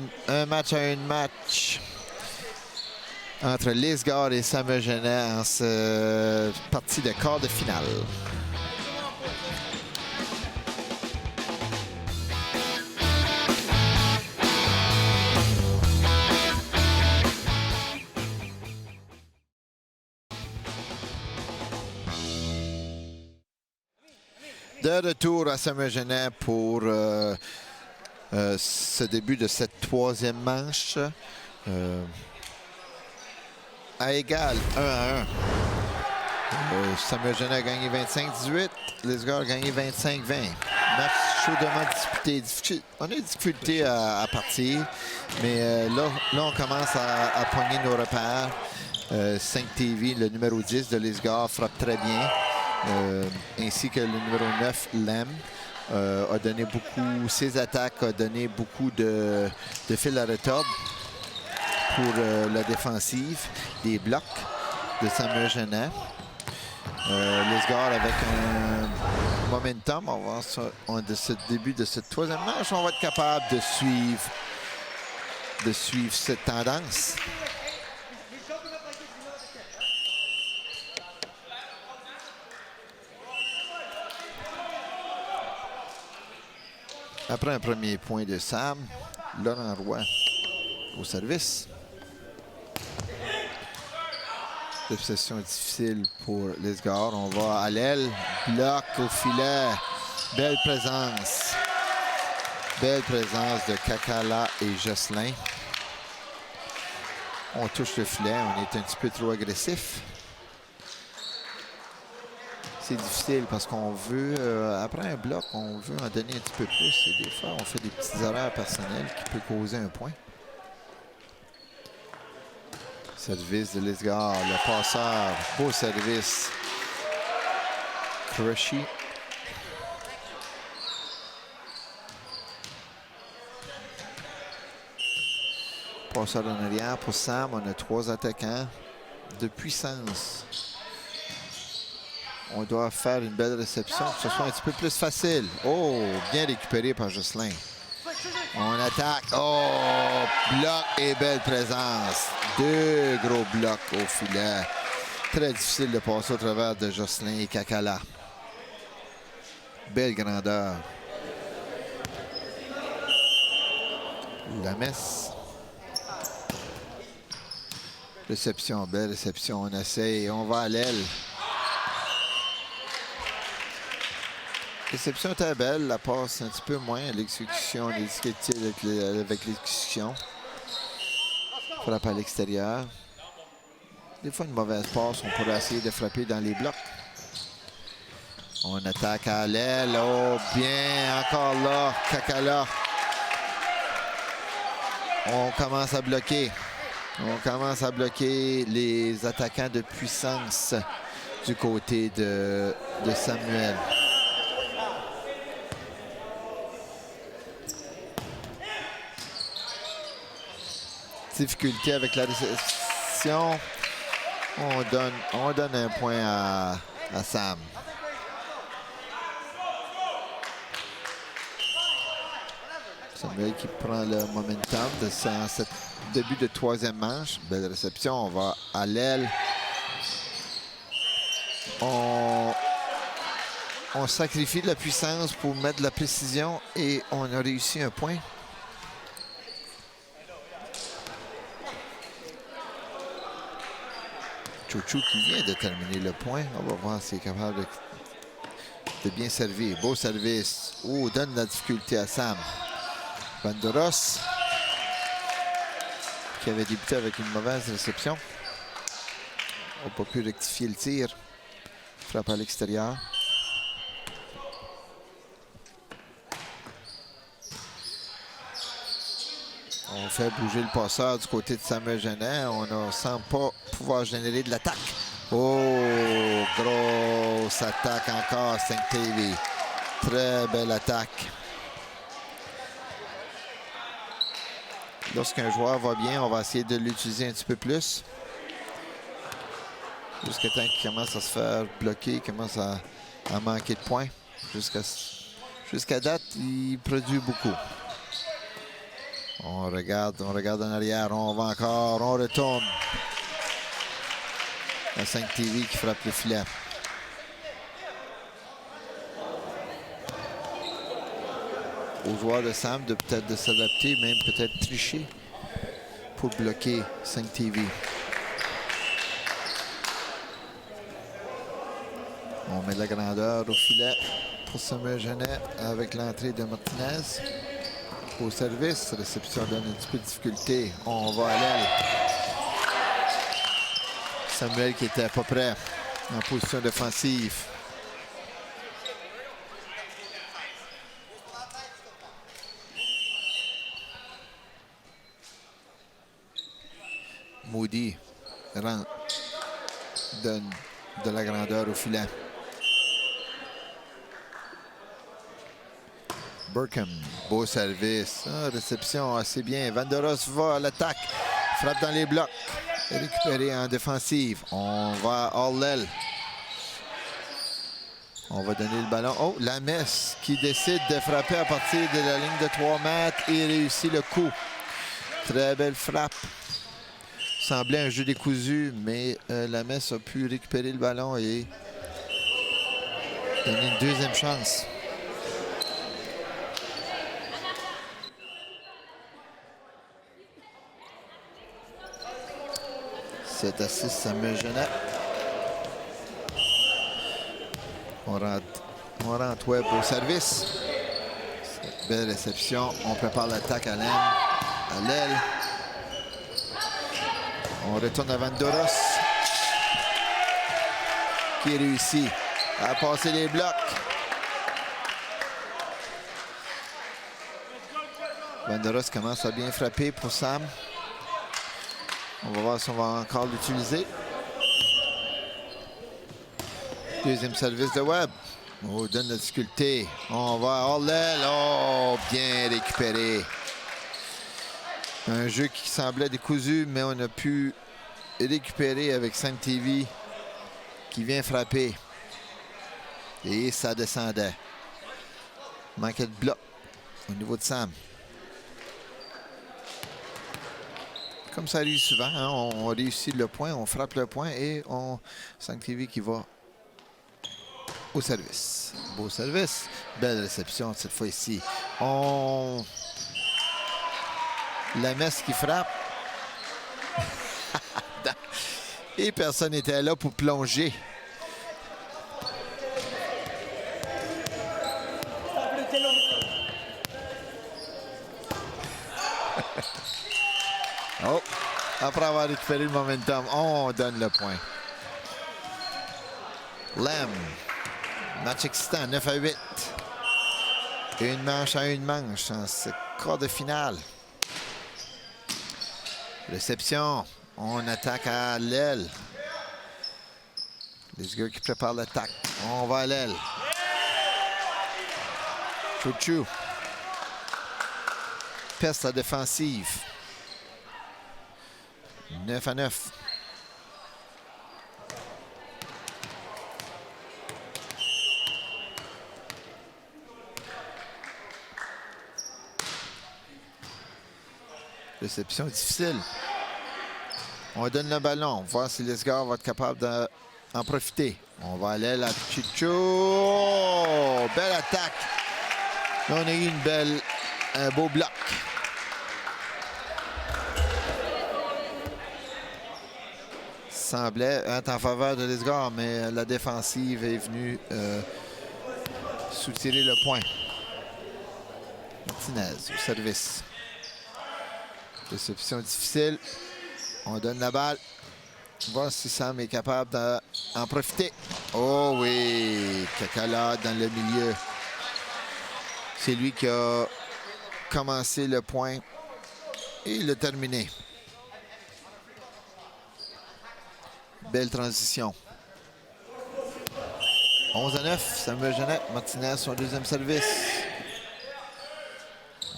match à un match entre Lisgar et Samuel Genet en cette partie de quart de finale. De retour à Samuel Genet pour ce début de cette 3e manche. À égal, 1-1. Samuel Genet a gagné 25-18. Lisgar a gagné 25-20. Match chaudement disputé. On a des difficultés à partir, mais là, on commence à pogner nos repères. 5 TV, le numéro 10 de Lisgar, frappe très bien. Ainsi que le numéro 9, Lem, a donné beaucoup, ses attaques a donné beaucoup de fil à retordre pour la défensive, des blocs de Samuel Genet. Lisgar avec un momentum, on va voir ça de ce début de cette 3e manche, on va être capable de suivre de suivre cette tendance. Après un premier point de Sam, Laurent Roy au service. Réception difficile pour Lisgar. On va à l'aile. Bloc au filet. Belle présence. Belle présence de Kakala et Jocelyn. On touche le filet. On est un petit peu trop agressif. C'est difficile parce qu'on veut, après un bloc, on veut en donner un petit peu plus. Et des fois, on fait des petites erreurs personnelles qui peuvent causer un point. Service de Lisgar, le passeur. Beau service. Crushy. Passeur en arrière pour Sam. On a 3 attaquants de puissance. On doit faire une belle réception, que ce soit un petit peu plus facile. Oh, bien récupéré par Jocelyn. On attaque. Oh, bloc et belle présence. 2 gros blocs au filet. Très difficile de passer au travers de Jocelyn et Kakala. Belle grandeur. La messe. Réception, belle réception. On essaye. On va à l'aile. Réception était belle, la passe un petit peu moins, l'exécution, les difficultés avec l'exécution. Frappe à l'extérieur. Des fois, une mauvaise passe, on pourrait essayer de frapper dans les blocs. On attaque à l'aile. Oh, bien, encore là, Kakala. On commence à bloquer. On commence à bloquer les attaquants de puissance du côté de Samuel. Difficulté avec la réception. On donne un point à Sam. Samuel qui prend le momentum de ce début de 3e manche. Belle réception. On va à l'aile. On sacrifie de la puissance pour mettre de la précision et on a réussi un point. Chouchou qui vient de terminer le point. On va voir s'il est capable de bien servir. Beau service. Oh, donne la difficulté à Sam. Banderos qui avait débuté avec une mauvaise réception. On n'a pas pu rectifier le tir. Frappe à l'extérieur. On fait bouger le passeur du côté de Samuel Genet. On ne semble pas pouvoir générer de l'attaque. Oh, grosse attaque encore, Saint-TV. Très belle attaque. Lorsqu'un joueur va bien, on va essayer de l'utiliser un petit peu plus. Jusqu'à temps qu'il commence à se faire bloquer, commence à manquer de points. Jusqu'à date, il produit beaucoup. On regarde en arrière, on va encore, on retourne. La 5 TV qui frappe le filet. Aux joueurs de Sam de peut-être de s'adapter, même peut-être tricher pour bloquer 5 TV. On met de la grandeur au filet pour Samuel Genet avec l'entrée de Martinez. Au service, réception donne un petit peu de difficulté. On va à l'aile. Samuel qui était pas prêt en position défensive. Moody donne de la grandeur au filet. Burkham, beau service. Ah, réception assez bien. Vanderos va à l'attaque. Frappe dans les blocs. Récupéré en défensive. On va à l'aile. On va donner le ballon. Oh, la Messe qui décide de frapper à partir de la ligne de 3 mètres et réussit le coup. Très belle frappe. Semblait un jeu décousu, mais la Messe a pu récupérer le ballon et donner une deuxième chance. C'est à 6, Samuel Genet. On rentre Webb au service. Belle réception. On prépare l'attaque à l'aile. On retourne à Vanderos, qui réussit à passer les blocs. Vanderos commence à bien frapper pour Sam. On va voir si on va encore l'utiliser. Deuxième service de Webb. Oh, donne la difficulté. On va hors l'aile. Oh, bien récupéré. Un jeu qui semblait décousu, mais on a pu récupérer avec Sam TV qui vient frapper. Et ça descendait. Manquait de bloc au niveau de Sam. Comme ça arrive souvent, hein, on réussit le point, on frappe le point et Sam TV qui va au service. Beau service. Belle réception cette fois-ci. La Messe qui frappe. Et personne n'était là pour plonger. Oh, après avoir récupéré le momentum, on donne le point. Lem. Match excitant, 9-8. Une manche à une manche en ce quart de finale. Réception. On attaque à l'aile. Les gars qui préparent l'attaque. On va à l'aile. Chouchou. Peste la défensive. 9-9. Réception difficile. On donne le ballon. Voir si Lesgar va être capable d'en profiter. On va aller à Chicho. Oh, belle attaque. Là, on a eu un beau bloc. Semblait être en faveur de Lesgar, mais la défensive est venue soutirer le point. Martinez au service. Réception difficile. On donne la balle. Voir si Sam est capable d'en profiter. Oh oui! Kakala dans le milieu. C'est lui qui a commencé le point et il l'a terminé. Belle transition. 11-9. Samuel Genet. Martinez, son deuxième service.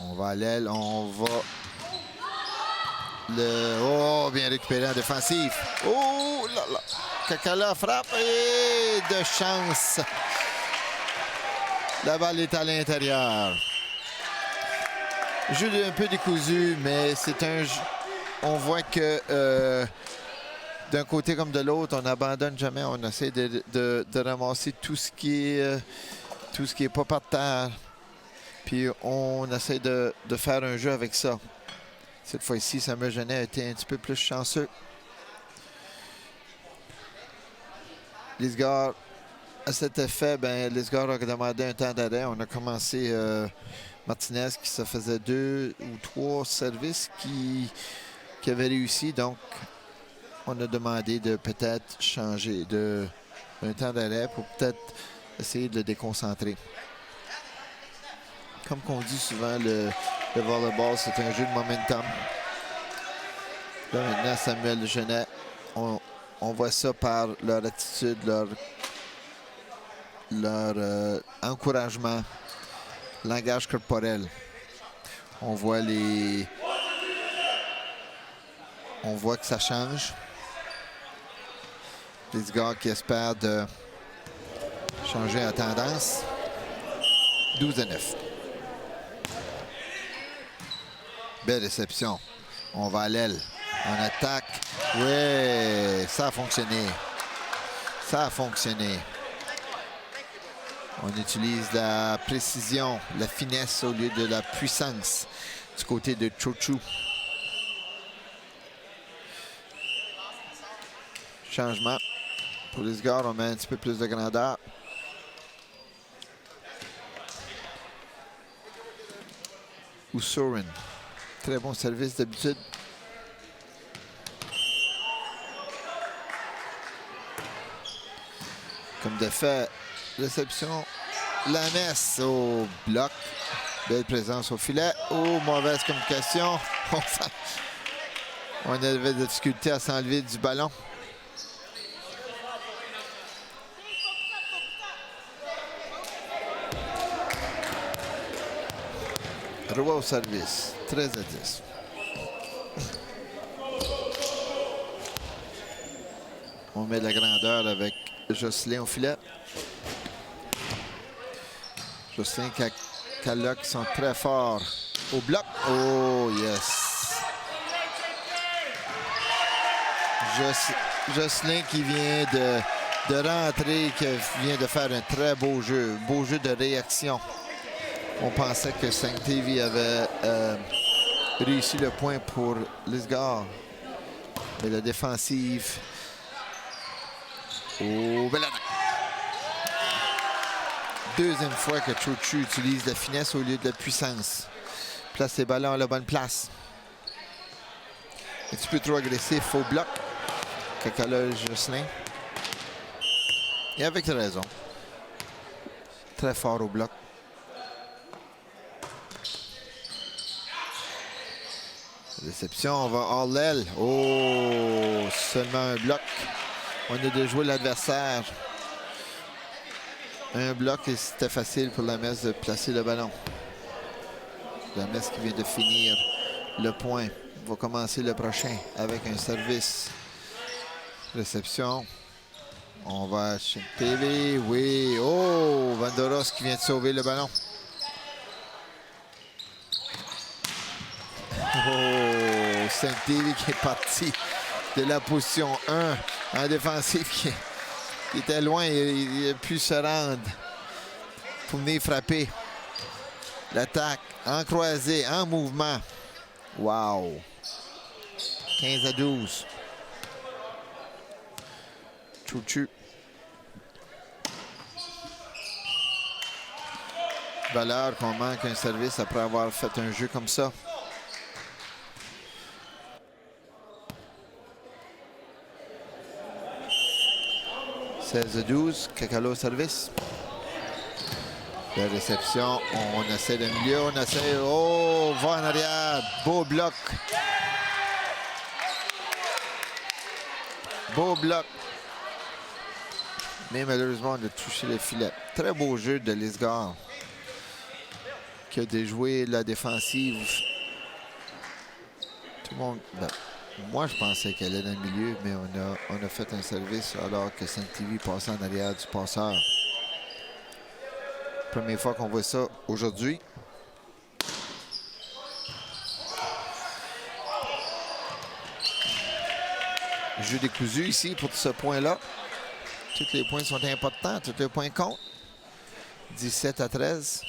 On va à l'aile. On va... Oh, bien récupéré en défensive. Oh là là. Kakala frappe et de chance. La balle est à l'intérieur. Jeu un peu décousu, mais c'est un jeu. On voit que d'un côté comme de l'autre, on n'abandonne jamais. On essaie de ramasser tout ce qui est pas par terre. Puis on essaie de faire un jeu avec ça. Cette fois-ci, Samuel Genet a été un petit peu plus chanceux. Lisgar, à cet effet, Lisgar a demandé un temps d'arrêt. On a commencé Martinez qui se faisait 2 ou 3 services qui avaient réussi. Donc, on a demandé de peut-être changer un temps d'arrêt pour peut-être essayer de le déconcentrer. Comme qu'on dit souvent, le volleyball, c'est un jeu de momentum. Là, maintenant, Samuel Genet, on voit ça par leur attitude, leur encouragement, langage corporel. On voit que ça change. Les gars qui espèrent de changer la tendance. 12-9. Belle réception. On va à l'aile. On attaque. Oui, ça a fonctionné. Ça a fonctionné. On utilise la précision, la finesse au lieu de la puissance du côté de Cho-Chu. Changement. Pour les gars, on met un petit peu plus de grandeur. Usurin. Très bon service d'habitude. Comme de fait, réception. La messe au bloc. Belle présence au filet. Oh, mauvaise communication. On avait des difficultés à s'enlever du ballon. Roy au service. 13-10. On met de la grandeur avec Jocelyn au filet. Jocelyn et Kalok sont très forts au bloc. Oh, yes. Jocelyn qui vient de rentrer, qui vient de faire un très beau jeu de réaction. On pensait que Saint-Davy avait réussi le point pour Lisgar. Mais la défensive... Oh, belle attaque. Deuxième fois que Cho-Chu utilise la finesse au lieu de la puissance. Place ses ballons à la bonne place. Un petit peu trop agressif au bloc. Kakala Jocelyn. Et avec raison. Très fort au bloc. Réception, on va hors l'aile. Oh, seulement un bloc. On a de jouer l'adversaire. Un bloc et c'était facile pour la Messe de placer le ballon. La Messe qui vient de finir le point va commencer le prochain avec un service. Réception. On va chez TV. Oui. Oh, Vandoros qui vient de sauver le ballon. Oh, Saint-Davy qui est parti de la position 1 en défensive qui était loin. Il a pu se rendre pour venir frapper. L'attaque en croisée, en mouvement. Wow. 15-12. Cho-Chu. Valeur qu'on manque un service après avoir fait un jeu comme ça. 16-12, Kakala au service. La réception, on essaie de milieu, on essaie... Oh, va en arrière, beau bloc. Beau bloc. Mais malheureusement, on a touché le filet. Très beau jeu de Lisgar, qui a déjoué la défensive. Tout le monde... Ben, moi, je pensais qu'elle allait dans le milieu, mais on a fait un service alors que Saint-Davy passait en arrière du passeur. Première fois qu'on voit ça aujourd'hui. Jeu décousu ici pour ce point-là. Tous les points sont importants, tous les points comptent. 17-13.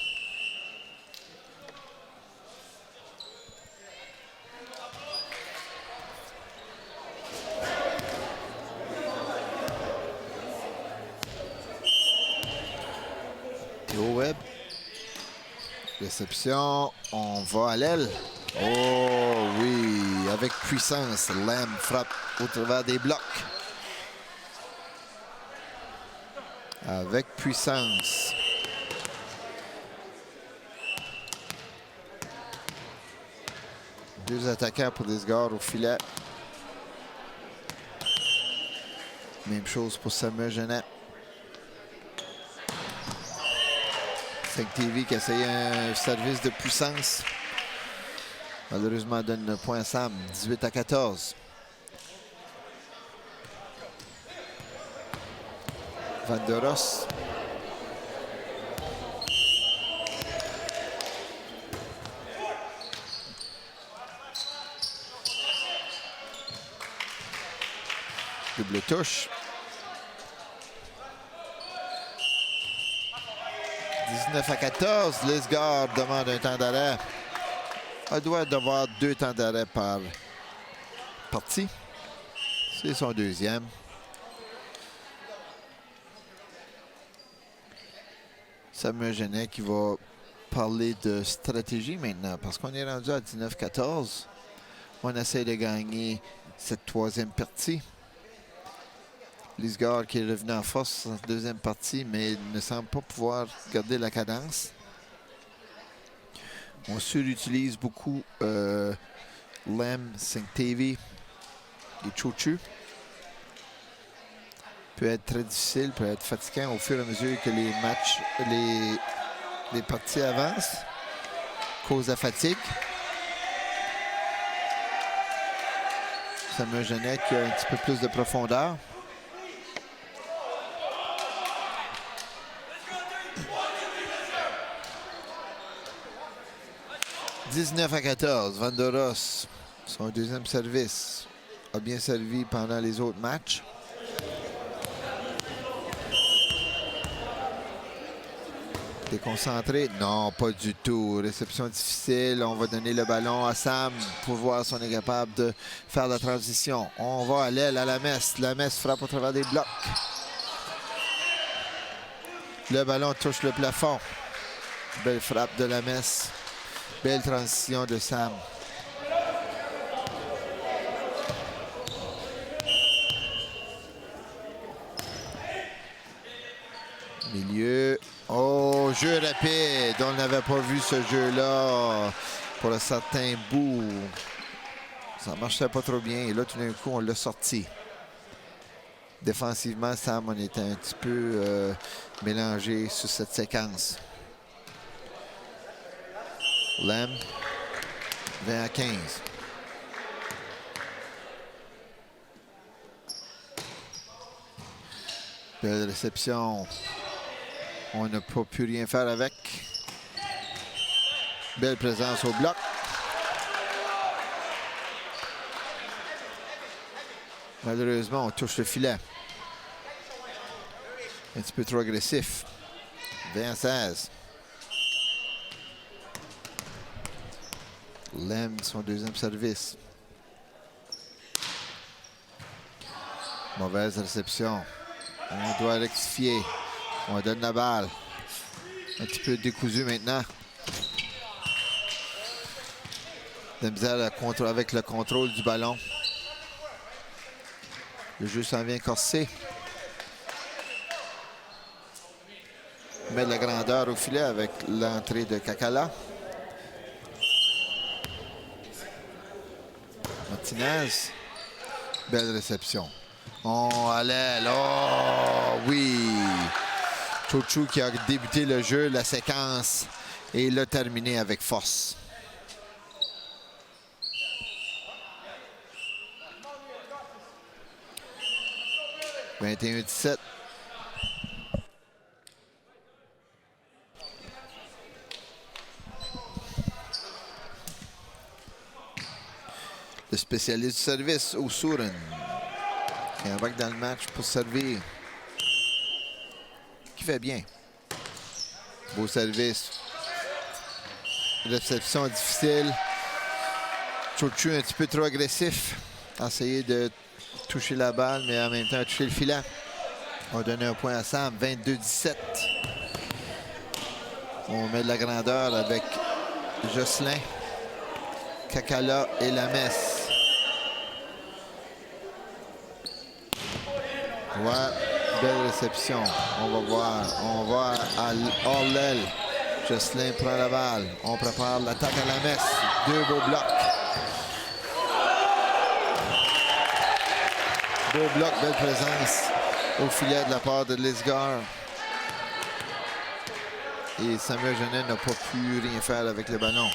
Webb. Réception, on va à l'aile. Oh oui, avec puissance, Lamb frappe au travers des blocs. Avec puissance. Deux attaquants pour Lisgar au filet. Même chose pour Samuel Genet. Saint-Davy qui essayait un service de puissance. Malheureusement, donne le point à Sam. 18-14. Vandoros. double touche. 19-14, Lisgard demande un temps d'arrêt. Elle doit devoir 2 temps d'arrêt par partie. C'est son deuxième. Samuel Genet qui va parler de stratégie maintenant parce qu'on est rendu à 19-14. On essaie de gagner cette troisième partie. Lisgard qui est revenu en force en deuxième partie, mais ne semble pas pouvoir garder la cadence. On surutilise beaucoup Lem, Saint-Tavy et Chochu. Peut être très difficile, peut être fatigant au fur et à mesure que les matchs, les parties avancent. Cause de fatigue. Samuel Genet qui a un petit peu plus de profondeur. « 19-14, Vanderos, son deuxième service, a bien servi pendant les autres matchs. Déconcentré? Non, pas du tout. Réception difficile. On va donner le ballon à Sam pour voir si on est capable de faire la transition. On va à l'aile à la Messe. La Messe frappe au travers des blocs. Le ballon touche le plafond. Belle frappe de la Messe. Belle transition de Sam. Milieu. Oh, jeu rapide. On n'avait pas vu ce jeu-là pour un certain bout. Ça ne marchait pas trop bien. Et là, tout d'un coup, on l'a sorti. Défensivement, Sam, on était un petit peu mélangé sur cette séquence. Lem, 20-15. Belle réception. On n'a pas pu rien faire avec. Belle présence au bloc. Malheureusement, on touche le filet. Un petit peu trop agressif. 20-16. Lem, son deuxième service. Mauvaise réception. On doit rectifier. On donne la balle. Un petit peu décousu maintenant. De la misère avec le contrôle du ballon. Le jeu s'en vient corsé. Met de la grandeur au filet avec l'entrée de Kakala. Martinez. Belle réception. On allait. Oh oui. Chochu qui a débuté le jeu, la séquence, et l'a terminé avec force. « 21-17. » Le spécialiste du service, Osuren, qui embarque dans le match pour servir. Qui fait bien. Beau service. Réception difficile. Chochu un petit peu trop agressif. Essayer de toucher la balle, mais en même temps toucher le filet. On donne un point à Sam. 22-17. On met de la grandeur avec Jocelyn, Kakala et la Messe. Ouais, belle réception. On va voir. On va à hors l'aile. Jocelyn prend la balle. On prépare l'attaque à la Messe. 2 beaux blocs. 2 blocs, belle présence au filet de la part de Lisgard. Et Samuel Genet n'a pas pu rien faire avec le ballon.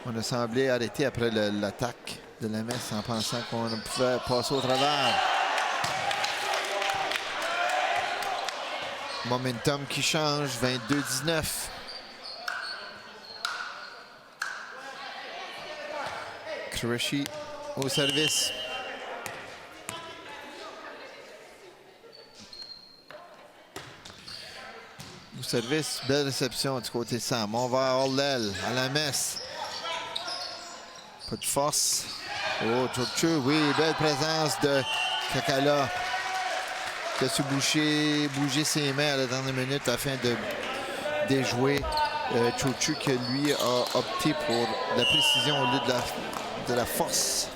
On a semblé arrêter après l'attaque de la Messe en pensant qu'on pouvait passer au travers. Momentum qui change, 22-19. Krejci au service. au service. Belle réception du côté de Sam. On va à Orlel, à la messe. Pas de force. Oh, Chouchou, oui, belle présence de Kakala. Qui a su bouger ses mains à la dernière minute afin de déjouer Chouchou, qui lui a opté pour la précision au lieu de la force.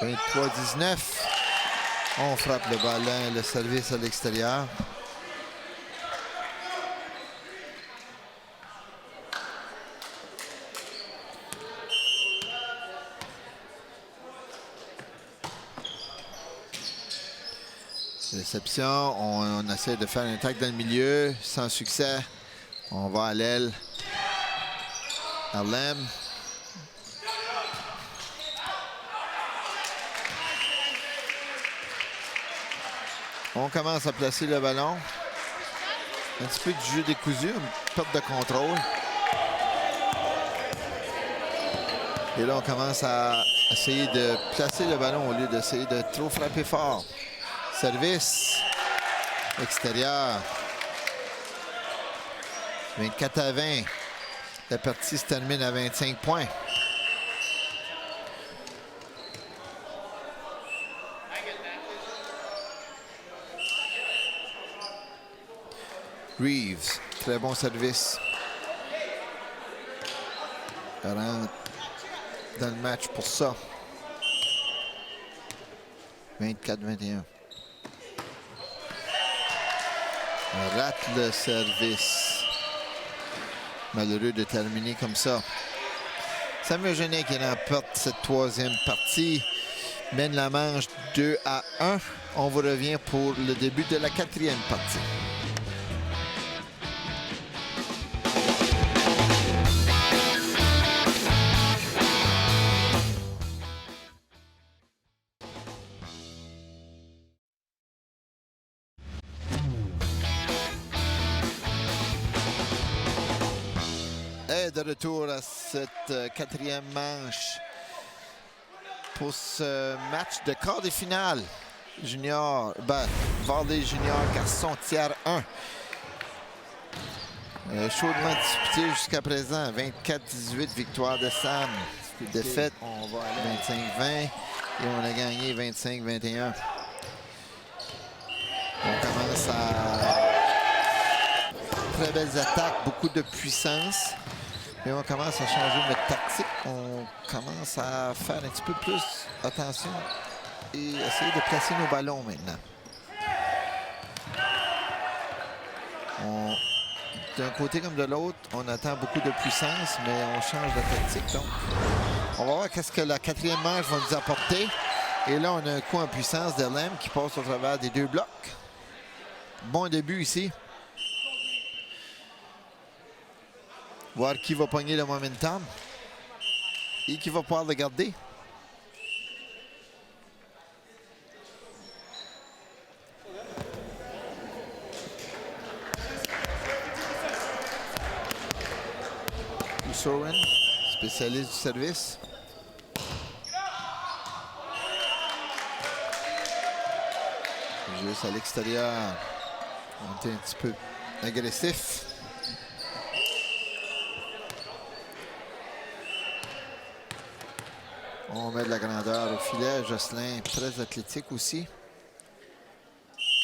23-19. On frappe le ballon, le service à l'extérieur. Réception, on essaie de faire un attaque dans le milieu, sans succès. On va à l'aile. Harlem. On commence à placer le ballon. Un petit peu du jeu décousu, une perte de contrôle. Et là, on commence à essayer de placer le ballon au lieu d'essayer de trop frapper fort. Service extérieur. 24-20. La partie se termine à 25 points. Reeves, très bon service. Rentre dans le match pour ça. 24-21. On rate le service. Malheureux de terminer comme ça. Samuel Genet qui remporte cette troisième partie. Mène la manche 2-1. On vous revient pour le début de la quatrième partie. De retour à cette quatrième manche pour ce match de quart de finale junior, Valley Junior Garçon tiers 1. Chaudement disputé jusqu'à présent, 24-18 victoire de Sam. Défaite, on va aller 25-20 et on a gagné 25-21. On commence à très belles attaques, beaucoup de puissance. Et on commence à changer notre tactique. On commence à faire un petit peu plus attention et essayer de placer nos ballons maintenant. D'un côté comme de l'autre, on attend beaucoup de puissance, mais on change de tactique. Donc, on va voir qu'est-ce que la quatrième manche va nous apporter. Et là, on a un coup en puissance d'Erlem qui passe au travers des deux blocs. Bon début ici. Voir qui va pogner le momentum et qui va pouvoir le garder. Soren, spécialiste du service. Juste à l'extérieur. On était un petit peu agressif. On met de la grandeur au filet. Jocelyn, très athlétique aussi.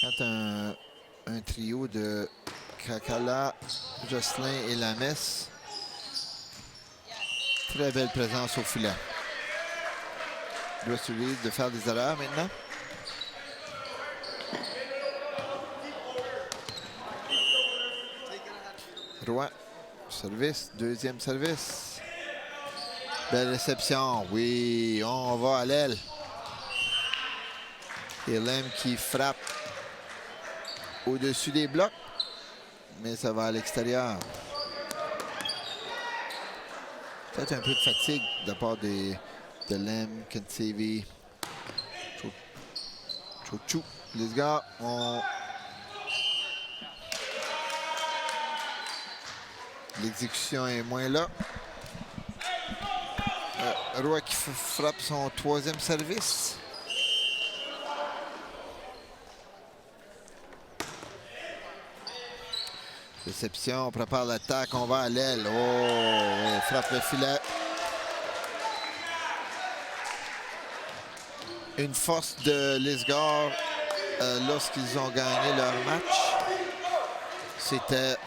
Quand un trio de Kakala, Jocelyn et Lamesse. Très belle présence au filet. Il doit suivre de faire des erreurs maintenant. Roy, service, deuxième service. Belle réception, oui, on va à l'aile. Et Lem qui frappe au-dessus des blocs, mais ça va à l'extérieur. Peut-être un peu de fatigue de la part de Lem, Kensevi, Chouchou. Les gars, l'exécution est moins là. Roy qui frappe son troisième service. Réception, on prépare l'attaque, on va à l'aile. Oh, frappe le filet. Une force de Lisgar lorsqu'ils ont gagné leur match, c'était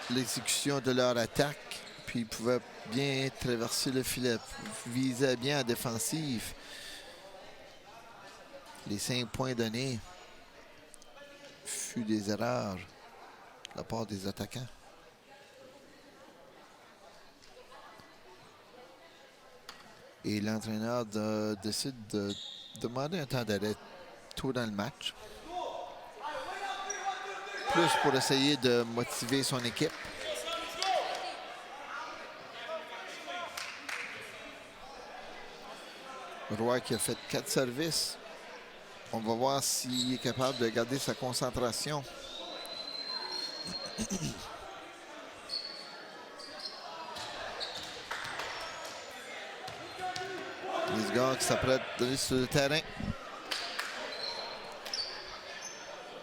l'exécution de leur attaque. Puis ils pouvaient bien traverser le filet, visaient bien en défensive. Les 5 points donnés furent des erreurs de la part des attaquants. Et l'entraîneur décide de demander un temps d'arrêt tôt dans le match. Plus pour essayer de motiver son équipe. Roy qui a fait 4 services. On va voir s'il est capable de garder sa concentration. Lisgar qui s'apprête d'aller sur le terrain.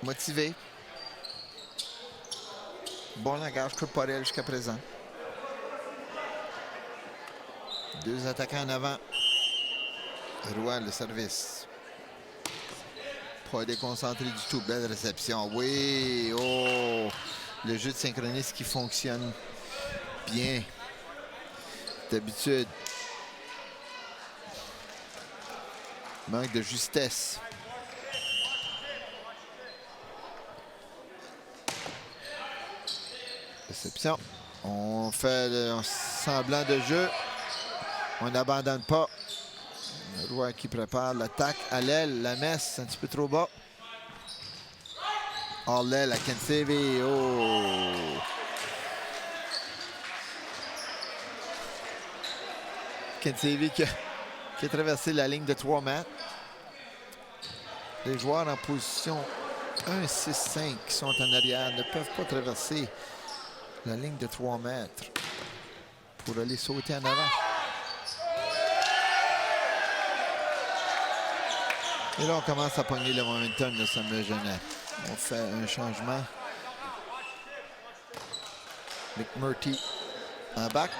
Motivé. Bon langage corporel jusqu'à présent. 2 attaquants en avant. Roy, le service. Pas déconcentré du tout. Belle réception. Oui, oh! Le jeu de synchronisme qui fonctionne bien. D'habitude. Manque de justesse. Réception. On fait un semblant de jeu. On n'abandonne pas. Roy qui prépare l'attaque à l'aile. La messe un petit peu trop bas. Hors l'aile à Kensevi. Oh! Kensevi qui a traversé la ligne de 3 mètres. Les joueurs en position 1-6-5 qui sont en arrière ne peuvent pas traverser la ligne de 3 mètres pour aller sauter en avant. Et là, on commence à pogner le momentum de Samuel Genet. On fait un changement. McMurtry en back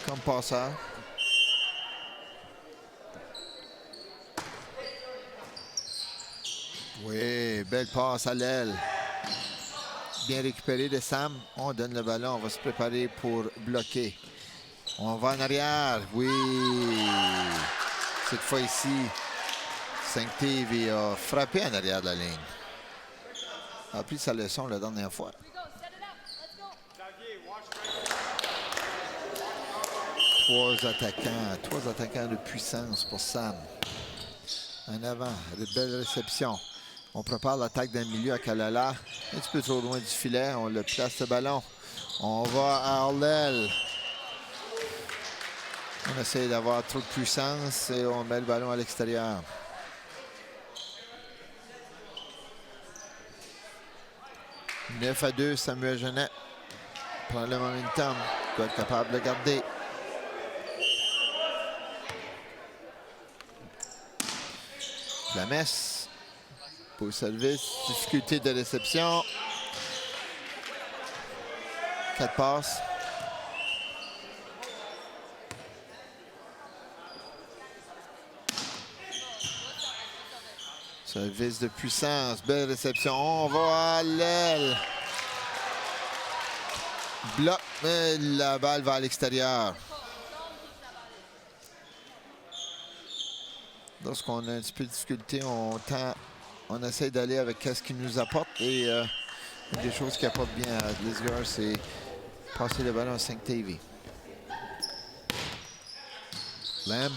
comme passeur. Oui, belle passe à l'aile. Bien récupéré de Sam. On donne le ballon. On va se préparer pour bloquer. On va en arrière. Oui. Cette fois ici, Saint-Yves a frappé en arrière de la ligne. A appris sa leçon la dernière fois. Trois attaquants de puissance pour Sam. En avant, de belles réceptions. On prépare l'attaque d'un milieu à Kalala. Un petit peu trop loin du filet. On le place ce ballon. On va à Arlel. On essaie d'avoir trop de puissance et on met le ballon à l'extérieur. « 9-2, Samuel Genet prend le momentum. Il doit être capable de le garder. La messe. Pour service. Difficulté de réception. 4 passes. Service de puissance. Belle réception. On va à l'aile. Bloc. Mais la balle va à l'extérieur. Lorsqu'on a un petit peu de difficulté, on essaie d'aller avec ce qu'il nous apporte. Et une des choses qui apporte bien à Lisgar, c'est passer le ballon à Saint-Yves. Lamb.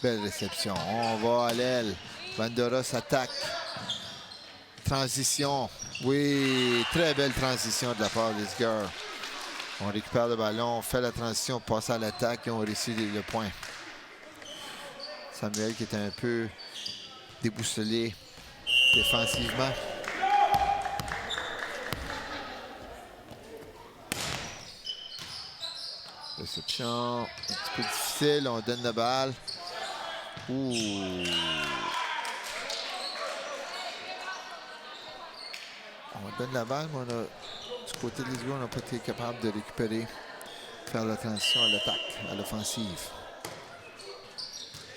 Belle réception. On va à l'aile. Bandera s'attaque. Transition. Oui, très belle transition de la part de Lisgar. On récupère le ballon, on fait la transition, on passe à l'attaque et on réussit le point. Samuel qui était un peu déboussolé défensivement. Réception un petit peu difficile, on donne la balle. Ouh. On donne la balle, mais du côté de Lisbonne, on n'a pas été capable de récupérer, faire la transition à l'attaque, à l'offensive.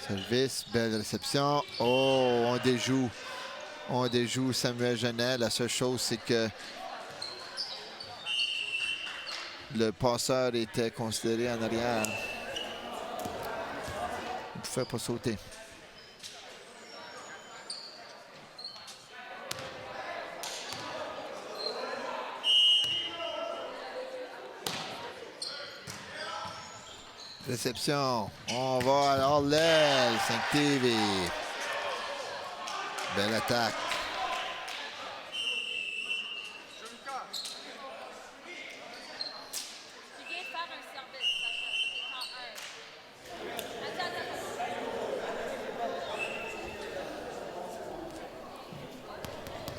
Service, belle réception. Oh, on déjoue. On déjoue Samuel Genet. La seule chose, c'est que le passeur était considéré en arrière. Il ne pouvait pas sauter. Réception. On va à l'aile. Saint-TV. Belle attaque.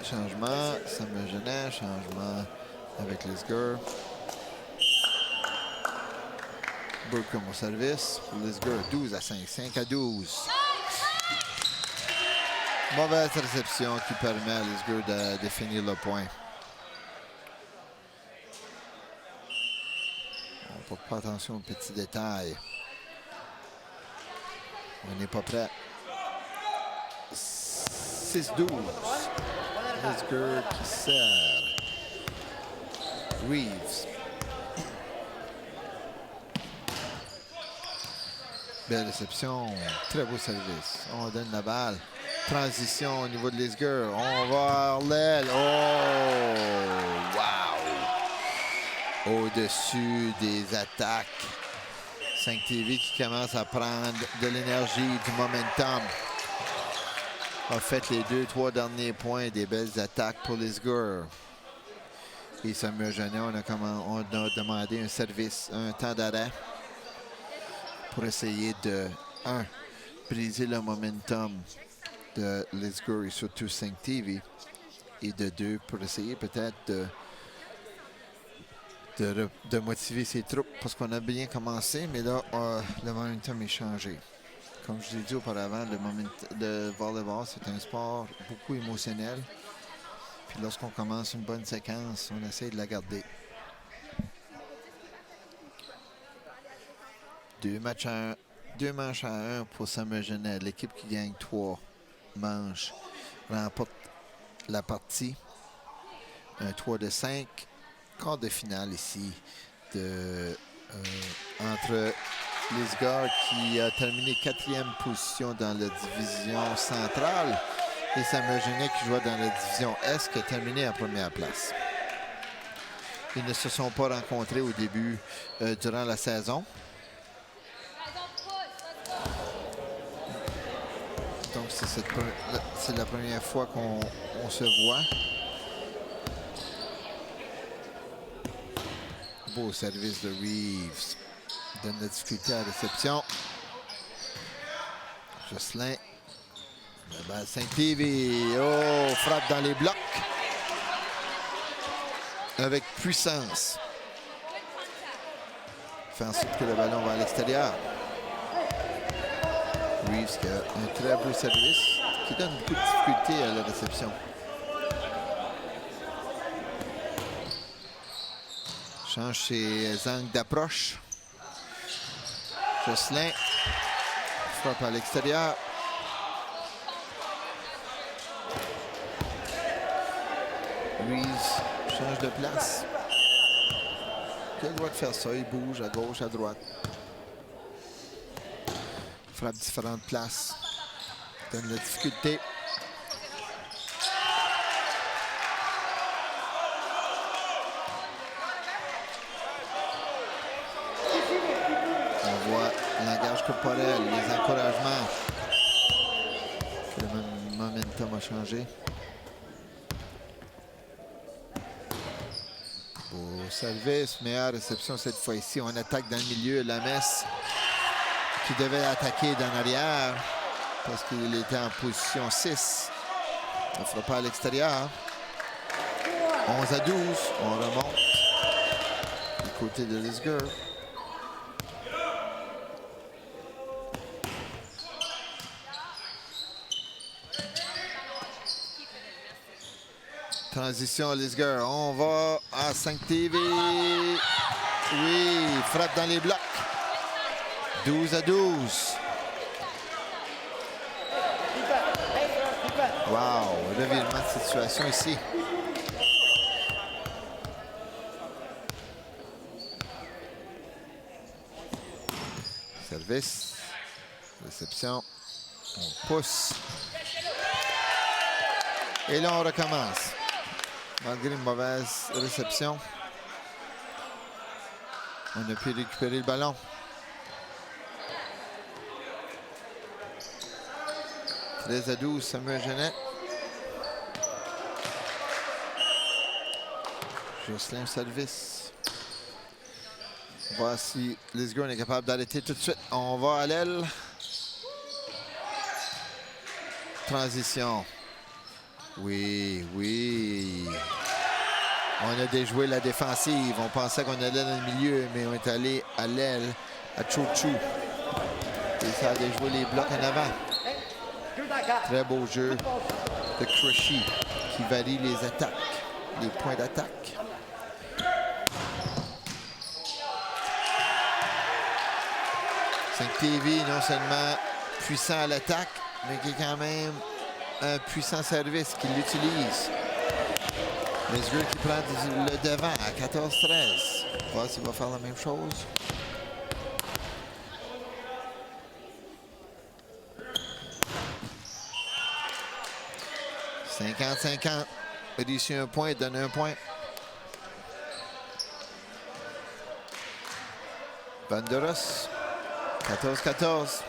Changement. Samuel Genet. Changement avec Lisger. Burkham au service. Lisger 12 à 5. 5 à 12. Mauvaise réception qui permet à Lisger de définir le point. On ne porte pas attention aux petits détails. On n'est pas prêt. 6-12. Lisger qui sert. Reeves. Belle réception. Très beau service. On donne la balle. Transition au niveau de Lisger. On va à l'aile. Oh! Wow! Au-dessus des attaques. 5TV qui commence à prendre de l'énergie, du momentum. A fait les 2-3 derniers points. Des belles attaques pour Lisger. Et Samuel Genet, on a demandé un service, un temps d'arrêt pour essayer de, briser le momentum de Lisger et surtout Saint-TV. Et de 2, pour essayer peut-être de motiver ses troupes parce qu'on a bien commencé, mais là, le momentum est changé. Comme je l'ai dit auparavant, le volleyball, c'est un sport beaucoup émotionnel. Puis lorsqu'on commence une bonne séquence, on essaie de la garder. 2 manches à 1 pour Samuel Genet. L'équipe qui gagne 3 manches remporte la partie. Un 3 de 5. Quart de finale ici entre Lisger qui a terminé 4e position dans la division centrale et Samuel Genet qui jouait dans la division Est qui a terminé en première place. Ils ne se sont pas rencontrés au début durant la saison. Donc c'est la première fois qu'on se voit. Beau service de Reeves. Donne la difficulté à la réception. Jocelyn. La balle Saint-TV. Oh, frappe dans les blocs. Avec puissance. Fait en sorte que le ballon va à l'extérieur. Reeves qui a un très beau service qui donne beaucoup de difficulté à la réception. Change ses angles d'approche. Jocelyn frappe à l'extérieur. Reeves change de place. Il a le droit de faire ça. Il bouge à gauche, à droite. Frappe différentes places. Donne la difficulté. On voit le langage corporel, les encouragements. Le momentum a changé. Beau service, meilleure réception cette fois-ci. On attaque dans le milieu. Lamesse qui devait attaquer d'en arrière parce qu'il était en position 6. On ne fera pas à l'extérieur. 11 à 12. On remonte du côté de Lisger. Transition, Lisger. On va à 5 TV. Oui, frappe dans les blocs. 12-12. Wow, revirement de situation ici. Service. Réception. On pousse. Et là, on recommence. Malgré une mauvaise réception, on a pu récupérer le ballon. « 13-12, Samuel Genet. Jocelyn service. Voici Lisger, on est capable d'arrêter tout de suite. On va à l'aile. Transition. Oui, oui. On a déjoué la défensive. On pensait qu'on allait dans le milieu, mais on est allé à l'aile, à Chouchou. Et ça a déjoué les blocs en avant. Très beau jeu de Crushy qui varie les attaques, les points d'attaque. TV, non seulement puissant à l'attaque, mais qui est quand même un puissant service qui l'utilise. Lisger qui prend le devant à 14-13. On va voir s'il va faire la même chose. « 50-50. » Réussit un point, donne un point. Banderas. 14-14.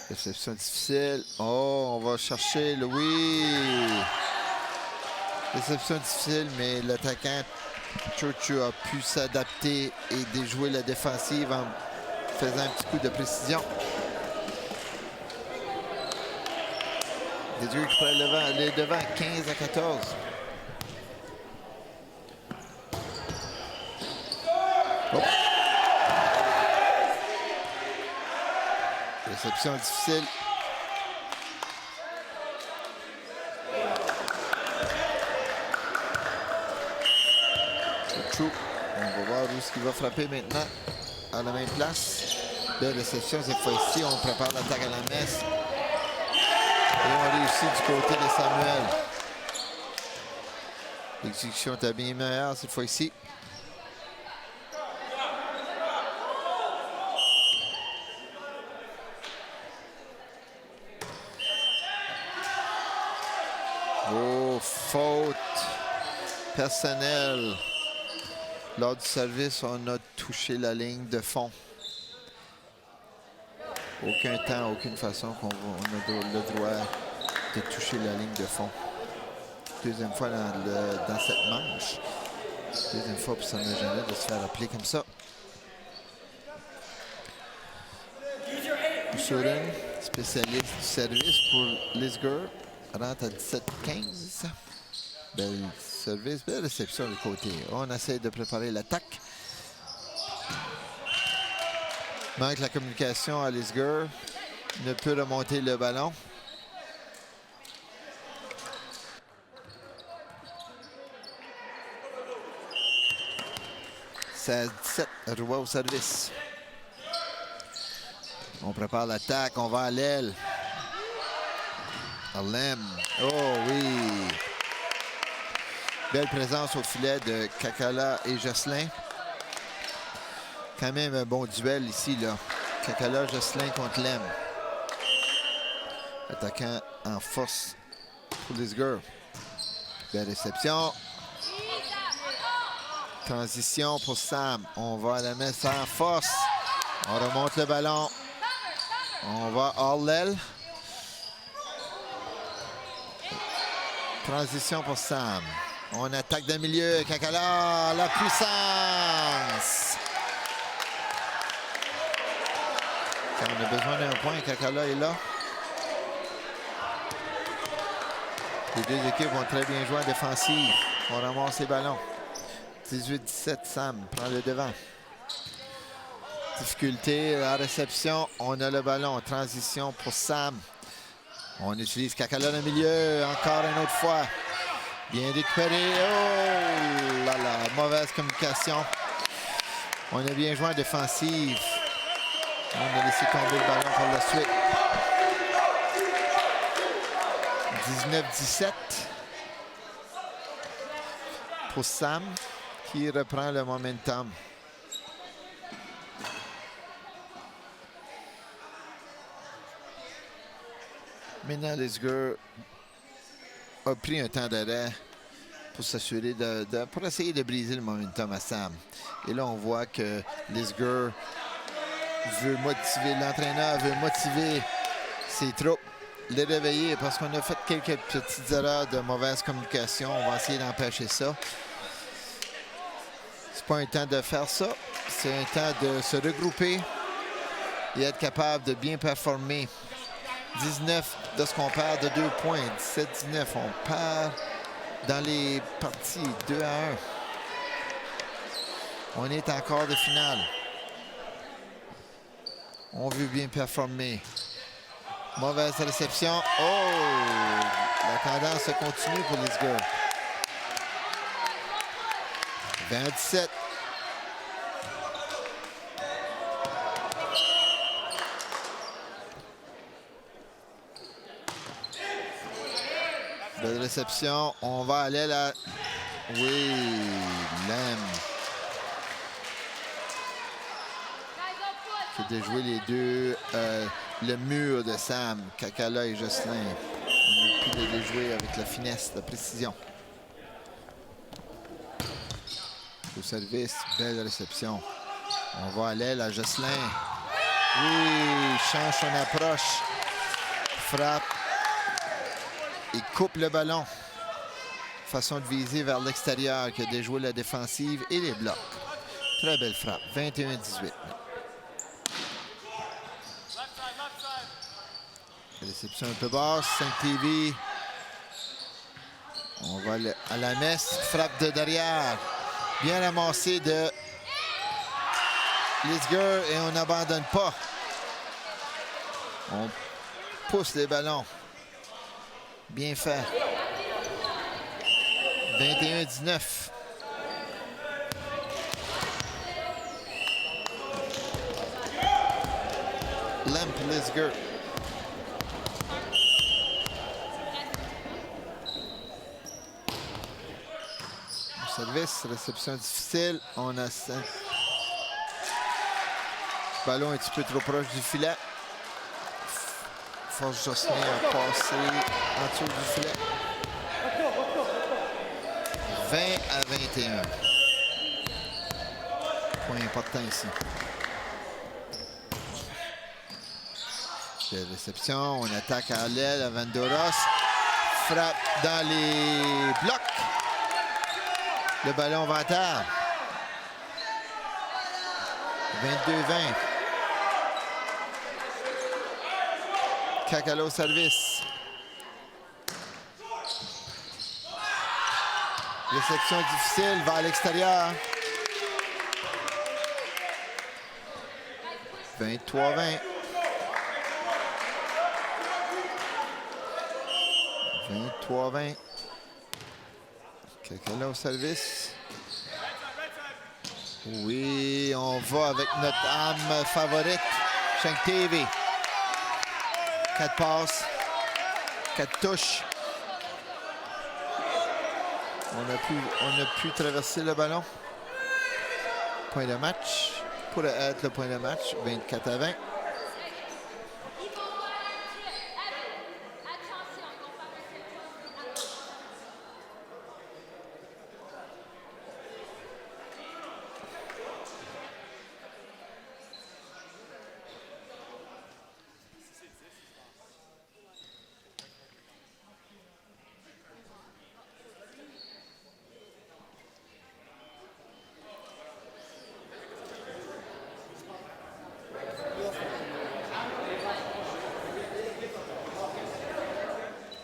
Réception difficile. Oh, on va chercher le oui. Réception difficile, mais l'attaquant Chouchou a pu s'adapter et déjouer la défensive en faisant un petit coup de précision. Les deux qui prennent les devants 15-14. Oh. Réception difficile. Chouchou. On va voir où est-ce qu'il va frapper maintenant. À la même place. Belle réception cette fois-ci. On prépare l'attaque à la messe. Et on réussit du côté de Samuel. L'exécution est bien meilleure cette fois-ci. Oh, faute personnelle. Lors du service, on a touché la ligne de fond. Aucun temps, aucune façon qu'on a le droit de toucher la ligne de fond. Deuxième fois dans cette manche. Deuxième fois pour Samuel Genet de se faire appeler comme ça. Souren, spécialiste du service pour Lisger, rentre à 17-15. Bel service, belle réception du côté. On essaie de préparer l'attaque. Manque la communication à Lisger. Ne peut remonter le ballon. C'est 17, Roy au service. On prépare l'attaque, on va à l'aile. Alem. Oh oui. Belle présence au filet de Kakala et Jocelyn. Quand même un bon duel ici, là. Kakala, Jocelyn contre Lem. Attaquant en force pour Lisger. Belle réception. Transition pour Sam. On va à la messe en force. On remonte le ballon. On va hors l'aile. Transition pour Sam. On attaque d'un milieu. Kakala, la puissance. Quand on a besoin d'un point, Kakala est là. Les deux équipes vont très bien jouer en défensive. On ramasse les ballons. 18-17, Sam prend le devant. Difficulté à réception. On a le ballon. Transition pour Sam. On utilise Kakala dans le milieu, encore une autre fois. Bien récupéré. Oh là là, mauvaise communication. On a bien joué en défensive. On a laissé tomber le ballon pour la suite. 19-17 pour Sam qui reprend le momentum. Maintenant, Lisger a pris un temps d'arrêt pour s'assurer pour essayer de briser le momentum à Sam. Et là, on voit que Lisger veut motiver, l'entraîneur veut motiver ses troupes, les réveiller parce qu'on a fait quelques petites erreurs de mauvaise communication. On va essayer d'empêcher ça. C'est pas un temps de faire ça, c'est un temps de se regrouper et être capable de bien performer. 19 de ce qu'on perd de 2 points. 17-19, on perd dans les parties 2-1. On est en quart de finale. On veut bien performer. Mauvaise réception. Oh! La tendance continue pour les gars. 27. Belle réception. On va aller là. Oui, Lem. Qui a déjoué les deux. Le mur de Sam, Kakala et Jocelyn. On a pu les déjouer avec la finesse, la précision. Au service, belle réception. On va aller là, Jocelyn. Oui, change son approche. Frappe. Il coupe le ballon. Façon de viser vers l'extérieur qui a déjoué la défensive et les blocs. Très belle frappe. 21-18. Réception un peu basse. 5 TV. On va à la messe. Frappe de derrière. Bien ramassé de Lisger et on n'abandonne pas. On pousse les ballons. Bien fait. 21-19. Lamp Lisger. Au service, réception difficile. On a ça. Le ballon un petit peu trop proche du filet. Force Jocelyn à passer en dessous du filet. 20-21. Point important ici. De réception, on attaque à l'aile à Vandoros. Frappe dans les blocs. Le ballon va à terre. 22-20. Kakala au service. Réception difficile, va à l'extérieur. 23-20. 23-20. Kakala au service. Oui, on va avec notre âme favorite, Shank TV. 4 passes, 4 touches. On a pu traverser le ballon. Point de match. Pourrait être le point de match. 24-20.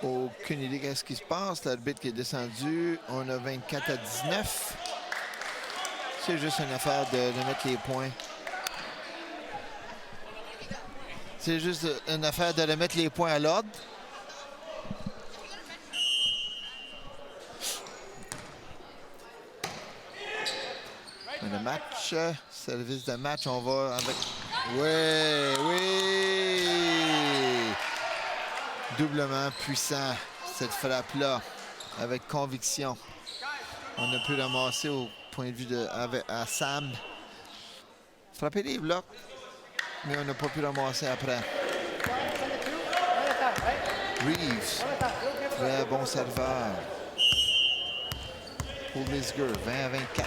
Aucune idée de ce qui se passe. L'arbitre qui est descendu. On a 24-19. C'est juste une affaire de mettre les points. C'est juste une affaire de remettre les points à l'ordre. Le match, service de match, on va avec... Oui, oui! Doublement puissant, cette frappe-là, avec conviction. On a pu ramasser au point de vue à Sam. Frapper les blocs, mais on n'a pas pu ramasser après. Reeves, très bon serveur. Pour Lisger, 20-24.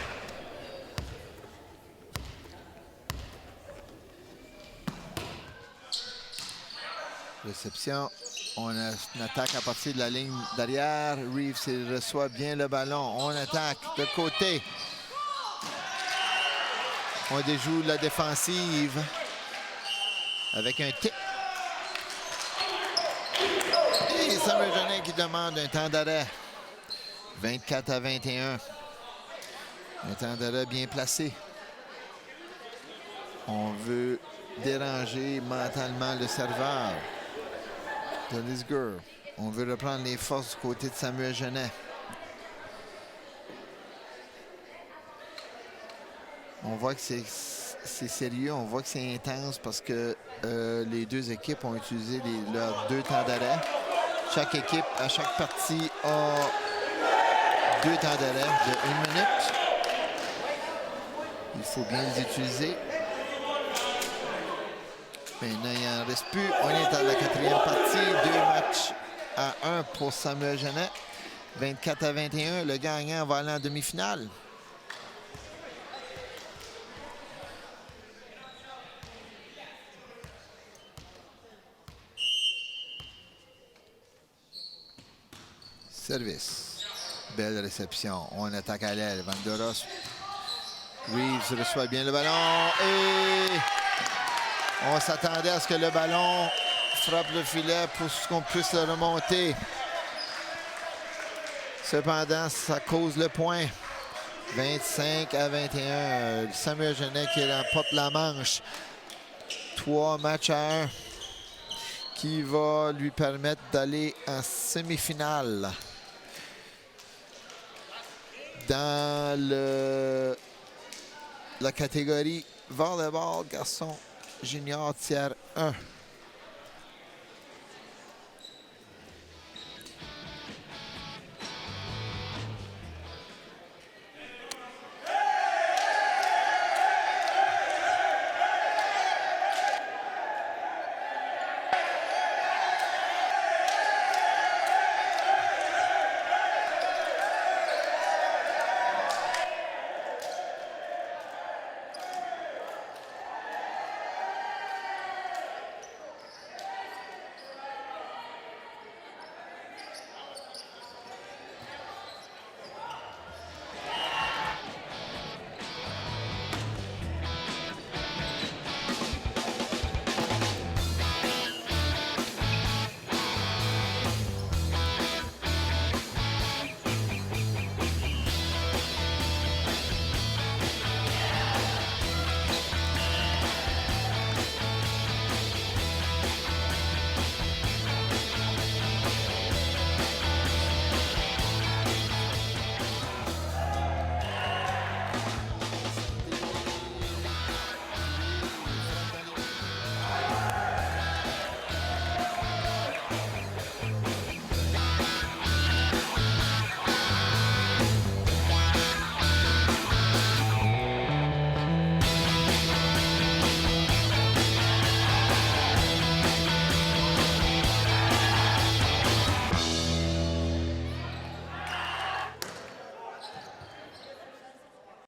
Réception. On a une attaque à partir de la ligne d'arrière. Reeves il reçoit bien le ballon. On attaque de côté. On déjoue la défensive avec un tip. Et Samuel Jeannet qui demande un temps d'arrêt. 24-21. Un temps d'arrêt bien placé. On veut déranger mentalement le serveur de Lisger. On veut reprendre les forces du côté de Samuel Jeannet. On voit que c'est sérieux, on voit que c'est intense parce que les deux équipes ont utilisé leurs 2 temps d'arrêt. Chaque équipe, à chaque partie, a 2 temps d'arrêt de 1 minute. Il faut bien les utiliser. Maintenant, il n'en reste plus. On est à la 4e partie. 2 matchs à 1 pour Samuel Jeannet. 24-21. Le gagnant va aller en demi-finale. Service. Belle réception. On attaque à l'aile. Vanderos. Reeves reçoit bien le ballon. Et on s'attendait à ce que le ballon frappe le filet pour qu'on puisse le remonter. Cependant, ça cause le point. 25-21. Samuel Jeannet qui remporte la manche. 3 matchs à 1 qui va lui permettre d'aller en semi-finale. Dans la catégorie volleyball garçon junior tiers 1.